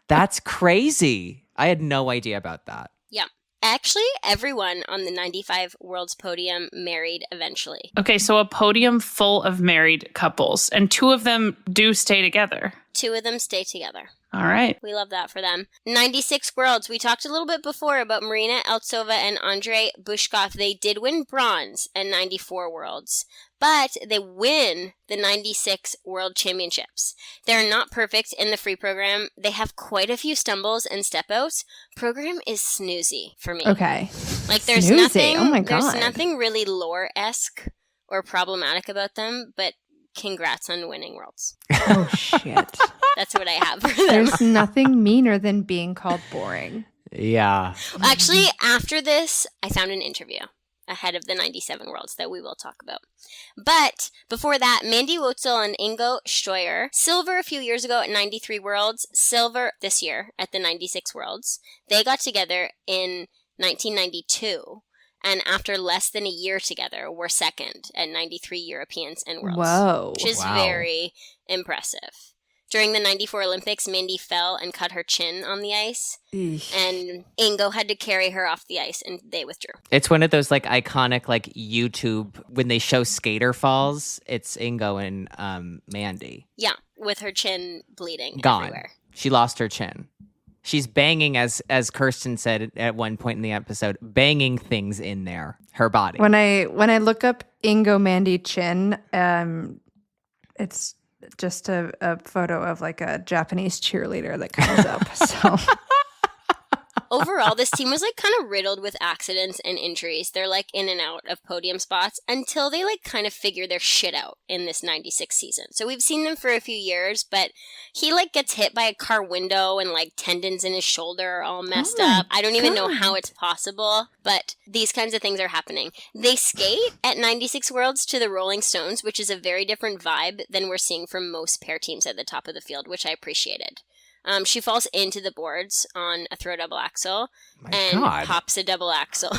That's crazy. I had no idea about that. Yeah. Actually, everyone on the 95 Worlds podium married eventually. Okay, so a podium full of married couples, and 2 of them do stay together. 2 of them stay together. All right. We love that for them. 96 Worlds. We talked a little bit before about Marina Eltsova and Andrei Bushkov. They did win bronze at 94 Worlds, but they win the 96 World Championships. They're not perfect in the free program. They have quite a few stumbles and step outs. Program is snoozy for me. Okay. Like there's Snoozy. nothing. Oh my There's God. nothing really lore-esque or problematic about them, but congrats on winning Worlds. Oh, shit. That's what I have for them. There's nothing meaner than being called boring. Yeah. Actually, after this, I found an interview ahead of the 97 Worlds that we will talk about. But before that, Mandy Wotzel and Ingo Steuer, silver a few years ago at 93 Worlds, silver this year at the 96 Worlds. They got together in 1992. And after less than a year together, were second at 93 Europeans and Worlds. Whoa. Which is very impressive. During the 94 Olympics, Mandy fell and cut her chin on the ice. Eesh. And Ingo had to carry her off the ice, and they withdrew. It's one of those like iconic like YouTube when they show skater falls. It's Ingo and Mandy. Yeah, with her chin bleeding Gone. everywhere. She lost her chin. She's banging, as Kirsten said at one point in the episode, banging things in there, her body. When I look up Ingo Mandy Chin, it's just a photo of like a Japanese cheerleader that comes up. So Overall, this team was like kind of riddled with accidents and injuries. They're like in and out of podium spots until they like kind of figure their shit out in this 96 season. So we've seen them for a few years, but he like gets hit by a car window and like tendons in his shoulder are all messed up. I don't even know how it's possible, but these kinds of things are happening. They skate at 96 Worlds to the Rolling Stones, which is a very different vibe than we're seeing from most pair teams at the top of the field, which I appreciated. She falls into the boards on a throw double axel pops a double axel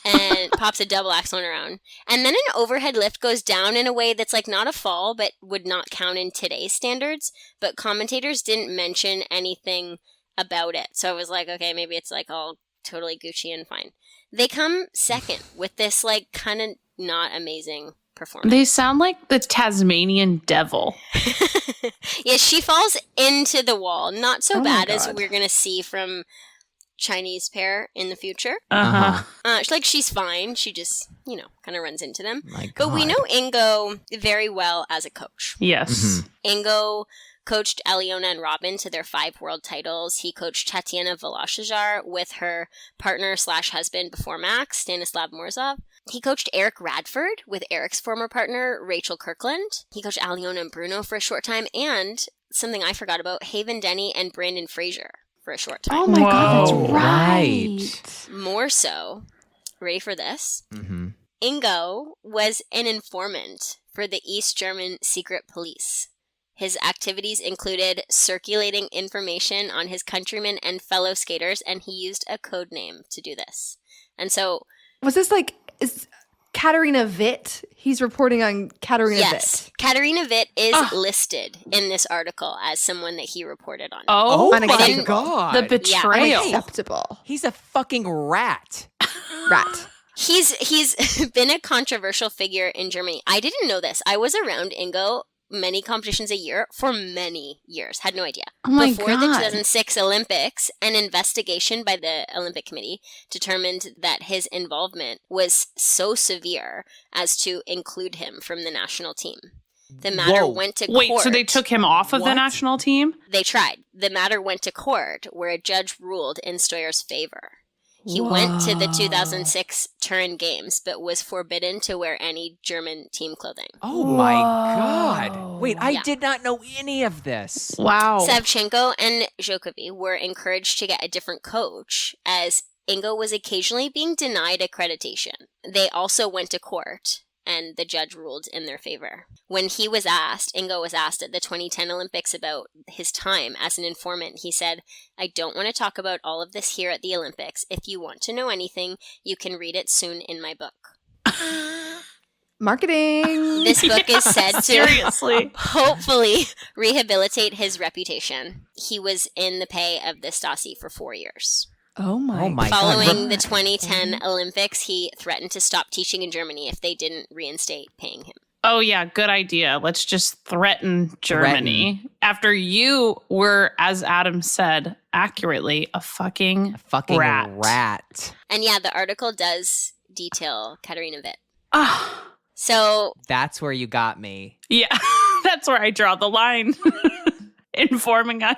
and pops a double axel on her own. And then an overhead lift goes down in a way that's like not a fall, but would not count in today's standards. But commentators didn't mention anything about it. So I was like, okay, maybe it's like all totally Gucci and fine. They come second with this like kind of not amazing performance. They sound like the Tasmanian devil. Yeah, she falls into the wall. Not so Oh my bad as God. we're going to see from Chinese pair in the future. Uh-huh. She's fine. She just, kind of runs into them. My But we God. know Ingo very well as a coach. Yes. Ingo coached Aliona and Robin to their 5 world titles. He coached Tatiana Voloshajar with her partner/husband before Max, Stanislav Morzov. He coached Eric Radford with Eric's former partner, Rachel Kirkland. He coached Aliona and Bruno for a short time, and something I forgot about, Haven Denny and Brandon Fraser for a short time. oh my God, Whoa. that's right. More so, ready for this? Mm-hmm. Ingo was an informant for the East German secret police. His activities included circulating information on his countrymen and fellow skaters, and he used a code name to do this. And so, Was this like is Katarina Witt? He's reporting on Katarina yes, Witt. Katarina Witt is listed in this article as someone that he reported on. Oh, my Unacceptable. God. the betrayal. Unacceptable. He's a fucking rat. Rat. He's been a controversial figure in Germany. I didn't know this. I was around Ingo many competitions a year for many years. Had no idea. Oh my Before the God. 2006 Olympics, an investigation by the Olympic Committee determined that his involvement was so severe as to include him from the national team. The matter Whoa. went to Wait, court. so they took him off of the What? national team? They tried. The matter went to court, where a judge ruled in Steuer's favor. He went to the 2006 Turin Games, but was forbidden to wear any German team clothing. Oh my God. Wait, I Yeah. did not know any of this. Wow. Savchenko and Djokovic were encouraged to get a different coach, as Ingo was occasionally being denied accreditation. They also went to court, and the judge ruled in their favor. When Ingo was asked at the 2010 Olympics about his time as an informant, he said, "I don't want to talk about all of this here at the Olympics. If you want to know anything, you can read it soon in my book." Marketing. This book is said to Seriously. hopefully rehabilitate his reputation. He was in the pay of the Stasi for 4 years. Oh my God. Following the 2010 Olympics, he threatened to stop teaching in Germany if they didn't reinstate paying him. Oh, yeah, good idea. Let's just threaten Germany. After you were, as Adam said, accurately, a fucking rat. And yeah, the article does detail Katarina Witt. Ah, So That's where you got me. yeah, that's where I draw the line. Informing on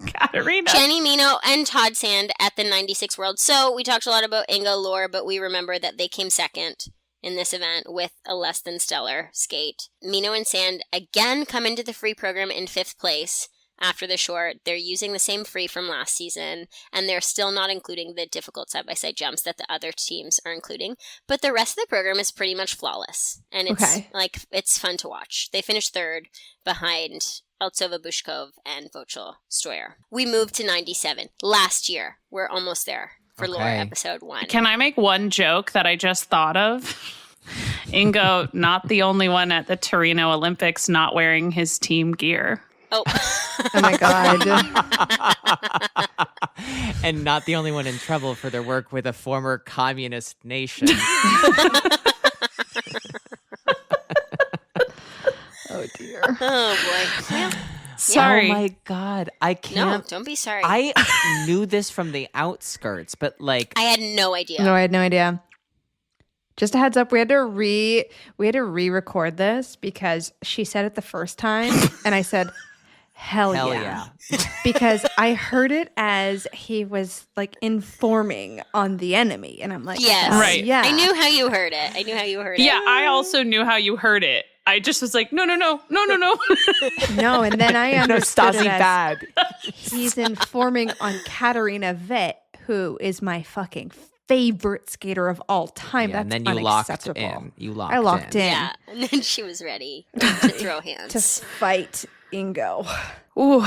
Katarina. Jenny Mino and Todd Sand at the 96 World. So we talked a lot about Inga Lore, but we remember that they came second in this event with a less than stellar skate. Mino and Sand again come into the free program in 5th place after the short. They're using the same free from last season, and they're still not including the difficult side-by-side jumps that the other teams are including. But the rest of the program is pretty much flawless, and it's fun to watch. They finished 3rd behind Altsova Bushkov and Vochel Stoyer. We moved to 97 last year. We're almost there for Lore episode 1. Can I make one joke that I just thought of? Ingo, not the only one at the Torino Olympics not wearing his team gear. Oh. Oh my God. And not the only one in trouble for their work with a former communist nation. Oh dear. Oh boy. Yeah. Sorry. Oh my God. I can't. No, don't be sorry. I knew this from the outskirts, but like. I had no idea. No, I had no idea. Just a heads up, we had to re-record this because she said it the first time, and I said, "Hell yeah!" Because I heard it as he was like informing on the enemy, and I'm like, Yes. Right. yeah." I knew how you heard it. Yeah, I also knew how you heard it. I just was like, no. No, and then I understood Stasi it as bad. he's informing on Katarina Witt, who is my fucking favorite skater of all time. Yeah, That's and then you locked unacceptable. in. I locked in Yeah, and then she was ready to throw hands. to fight Ingo. Ooh.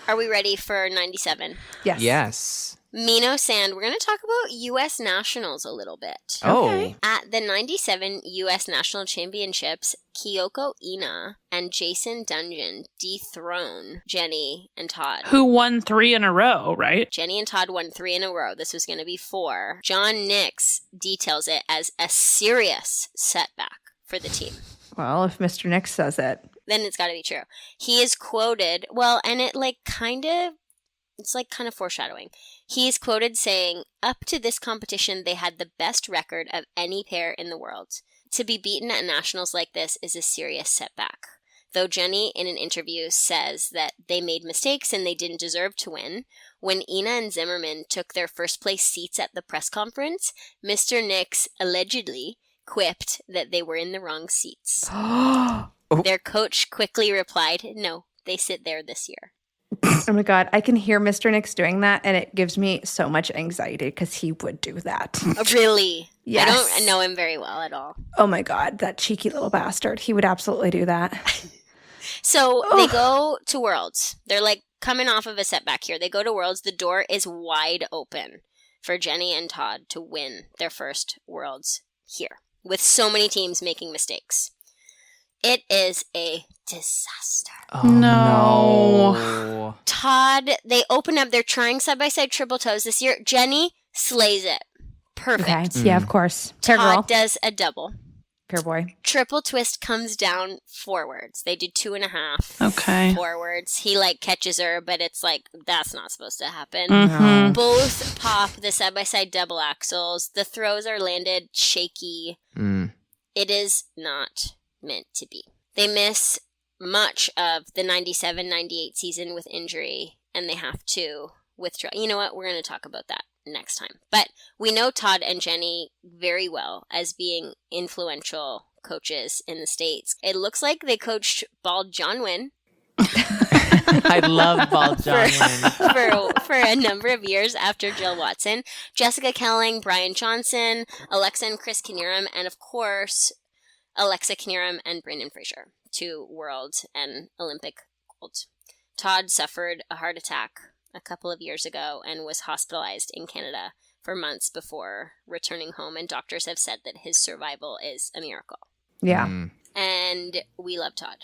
Are we ready for 97? Yes. Yes. Mino Sand, we're going to talk about U.S. Nationals a little bit. Oh. At the 97 U.S. National Championships, Kyoko Ina and Jason Dungeon dethrone Jenny and Todd. Who won 3 in a row, right? Jenny and Todd won 3 in a row. This was going to be 4. John Nix details it as a serious setback for the team. Well, if Mr. Nix says it. Then it's got to be true. He is quoted, well, and it's kind of foreshadowing. He is quoted saying, "Up to this competition, they had the best record of any pair in the world. To be beaten at nationals like this is a serious setback." Though Jenny, in an interview, says that they made mistakes and they didn't deserve to win, when Ina and Zimmerman took their first place seats at the press conference, Mr. Nix allegedly quipped that they were in the wrong seats. Their coach quickly replied, "No, they sit there this year." Oh my God, I can hear Mr. Nix doing that, and it gives me so much anxiety because he would do that. Oh, really? Yes. I don't know him very well at all. Oh my God, that cheeky little bastard. He would absolutely do that. So they go to Worlds. They're like coming off of a setback here. They go to Worlds. The door is wide open for Jenny and Todd to win their first Worlds here, with so many teams making mistakes. It is a disaster. Oh, No. Todd, they open up. They're trying side-by-side triple toes this year. Jenny slays it. Perfect. Okay. Yeah, of course. Pair girl. Todd does a double. Pair boy. Triple twist comes down forwards. They do 2.5 Okay. forwards. He catches her, but it's that's not supposed to happen. Mhm. Both pop the side-by-side double axles. The throws are landed shaky. Mm. It is not meant to be. They miss much of the 97-98 season with injury, and they have to withdraw. You know what? We're going to talk about that next time. But we know Todd and Jenny very well as being influential coaches in the States. It looks like they coached Bald John Wynn I love Bald John Wynn. for a number of years after Jill Watson. Jessica Kelling, Brian Johnson, Alexa and Chris Knierim, and of course, Alexa Knierim and Brandon Fraser, 2 world and Olympic gold. Todd suffered a heart attack a couple of years ago and was hospitalized in Canada for months before returning home, and doctors have said that his survival is a miracle. Yeah. And we love Todd.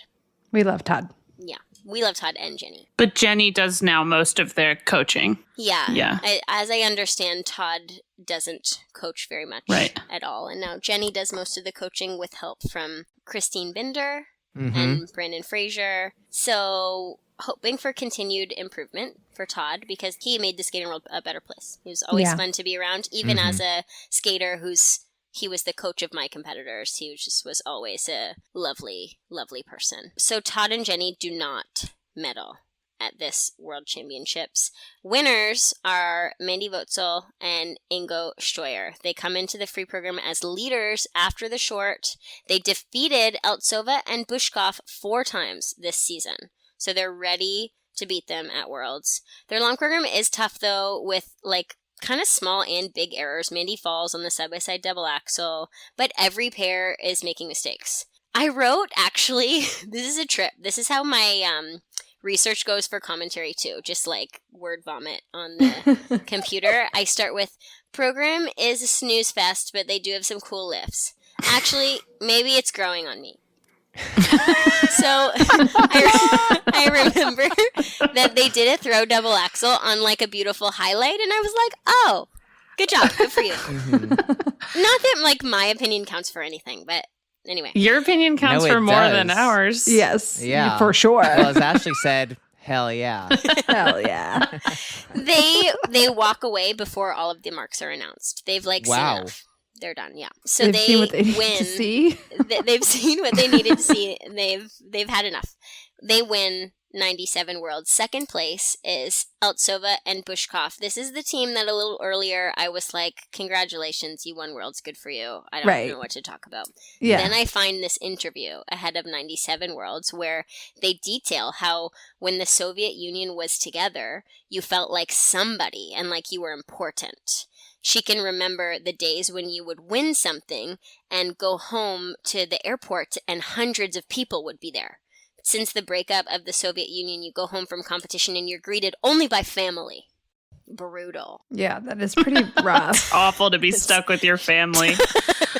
We love Todd. Yeah. We love Todd and Jenny. But Jenny does now most of their coaching. Yeah. Yeah. As I understand, Todd doesn't coach very much at all. And now Jenny does most of the coaching with help from Christine Binder and Brandon Fraser. So hoping for continued improvement for Todd because he made the skating world a better place. He was always fun to be around, even as a skater he was the coach of my competitors. He was always a lovely, lovely person. So Todd and Jenny do not medal at this World Championships. Winners are Mandy Wotzel and Ingo Steuer. They come into the free program as leaders after the short. They defeated Eltsova and Bushkov 4 times this season. So they're ready to beat them at Worlds. Their long program is tough, though, with, kind of small and big errors. Mandy falls on the side-by-side double axel, but every pair is making mistakes. I wrote, actually, this is a trip. This is how my research goes for commentary, too. Just, word vomit on the computer. I start with, program is a snooze fest, but they do have some cool lifts. Actually, maybe it's growing on me. So I remember that they did a throw double axel on a beautiful highlight, and I was like, oh, good job, good for you. Not that my opinion counts for anything, but anyway, your opinion counts for more than ours. Yes, yeah, for sure. Well, as Ashley said, hell yeah. Hell yeah. They walk away before all of the marks are announced. They've seen enough. They're done, yeah. So they've they seen what they win. Need to see. They've seen what they needed to see. And they've had enough. They win 97 Worlds. Second place is Eltsova and Bushkov. This is the team that a little earlier I was like, congratulations, you won Worlds, good for you. I don't know what to talk about. Yeah. Then I find this interview ahead of 97 Worlds where they detail how when the Soviet Union was together, you felt like somebody and like you were important. She can remember the days when you would win something and go home to the airport and hundreds of people would be there. Since the breakup of the Soviet Union, you go home from competition and you're greeted only by family. Brutal. Yeah, that is pretty rough. Awful to be stuck with your family.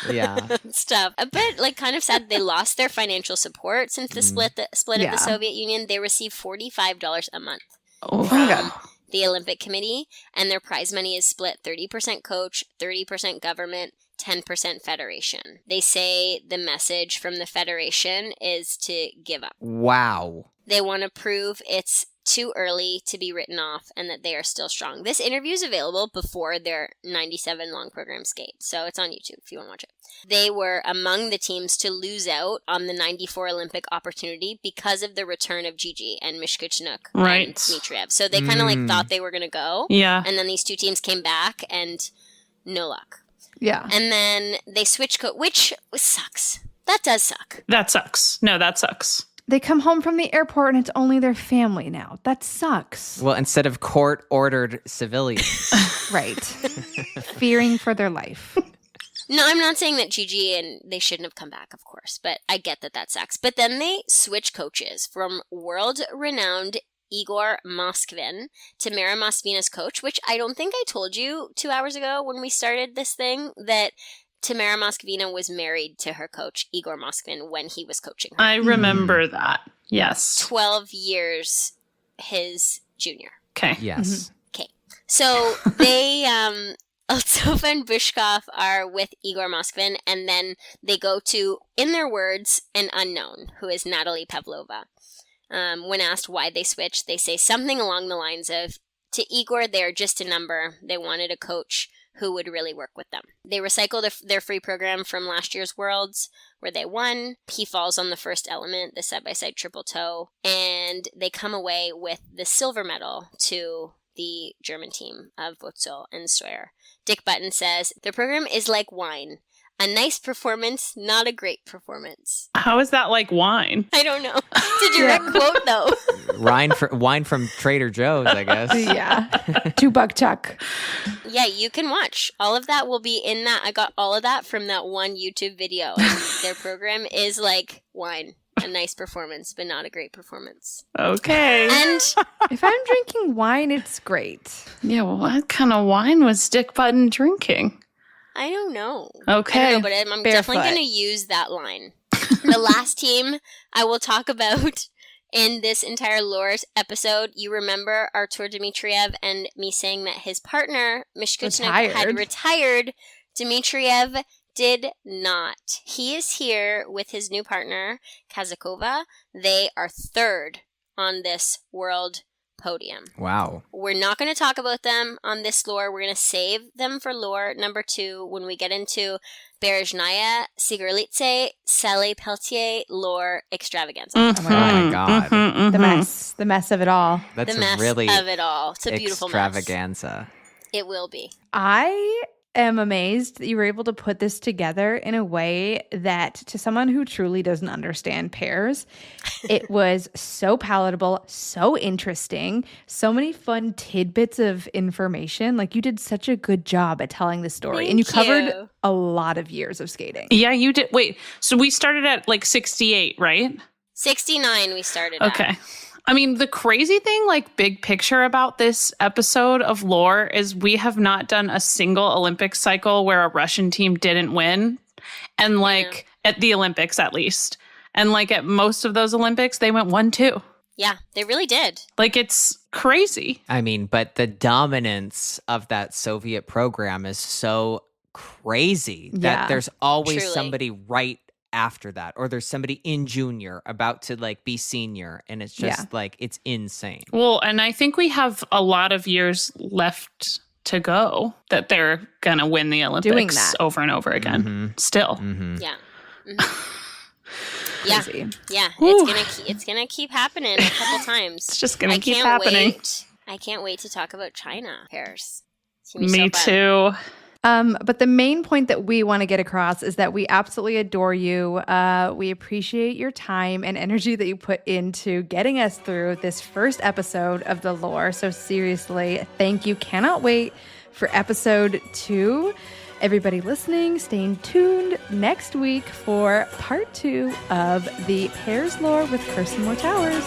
Yeah. Stuff. A bit kind of sad they lost their financial support since the split of the Soviet Union. They received $45 a month. Oh my God. The Olympic Committee, and their prize money is split 30% coach, 30% government, 10% federation. They say the message from the federation is to give up. Wow. They want to prove it's too early to be written off and that they are still strong. This interview is available before their 97 long program skate, so it's on YouTube if you want to watch it. They were among the teams to lose out on the 94 Olympic opportunity because of the return of Gigi and Mishkutenok and Dmitriev. So they kind of thought they were going to go. Yeah. And then these two teams came back and no luck. Yeah. And then they switched which sucks. That does suck. That sucks. No, that sucks. They come home from the airport and it's only their family now. That sucks. Well, instead of court-ordered civilians. Right. Fearing for their life. No, I'm not saying that Gigi and they shouldn't have come back, of course, but I get that sucks. But then they switch coaches from world-renowned Igor Moskvin to Mara Moskvina's coach, which I don't think I told you 2 hours ago when we started this thing, that Tamara Moskvina was married to her coach, Igor Moskvin, when he was coaching her. I remember that. Yes. 12 years his junior. Okay. Yes. Okay. So they, Eltsova and Bushkov are with Igor Moskvin, and then they go to, in their words, an unknown, who is Natalie Pavlova. When asked why they switched, they say something along the lines of, to Igor, they are just a number. They wanted a coach who would really work with them. They recycled their free program from last year's Worlds, where they won. He falls on the first element, the side-by-side triple toe, and they come away with the silver medal to the German team of Wotzel and Steuer. Dick Button says, the program is like wine. A nice performance, not a great performance. How is that like wine? I don't know. It's a direct quote, though. Wine from Trader Joe's, I guess. Yeah. $2 chuck. Yeah, you can watch. All of that will be in that. I got all of that from that one YouTube video. And their program is like wine. A nice performance, but not a great performance. Okay. And if I'm drinking wine, it's great. Yeah, well, what kind of wine was Dick Button drinking? I don't know. Okay. I don't know, but I'm definitely going to use that line. The last team I will talk about in this entire lore episode, you remember Artur Dmitriev and me saying that his partner, Mishkutenok, had retired. Dmitriev did not. He is here with his new partner, Kazakova. They are third on this world podium. Wow. We're not going to talk about them on this lore. We're going to save them for lore number 2 when we get into Berezhnaya, Sigurlitse, Sally Peltier lore extravaganza. Oh my God. The mess of it all. That's the mess really of it all. It's a beautiful extravaganza. mess. It will be. I am amazed that you were able to put this together in a way that, to someone who truly doesn't understand pears, it was so palatable, so interesting, so many fun tidbits of information. Like, you did such a good job at telling the story. And you covered a lot of years of skating. Yeah, you did. Wait, so we started at like 68, right? 69 we started Okay. at. I mean, the crazy thing, like big picture about this episode of lore is we have not done a single Olympic cycle where a Russian team didn't win. And like at the Olympics, at least. And like at most of those Olympics, they went 1-2. Yeah, they really did. Like, it's crazy. I mean, but the dominance of that Soviet program is so crazy that there's always Truly. somebody right after that, or there's somebody in junior about to like be senior, and it's just like, it's insane. Well, and I think we have a lot of years left to go that they're gonna win the Olympics over and over again. Still. Yeah. Yeah. Yeah. It's gonna keep happening a couple times. It's just gonna keep happening. I can't wait to talk about China pears. Me too. But the main point that we want to get across is that we absolutely adore you. We appreciate your time and energy that you put into getting us through this first episode of the lore. So seriously, thank you. Cannot wait for episode 2. Everybody listening, stay tuned next week for part 2 of the Pears lore with Kirsten Moore-Towers.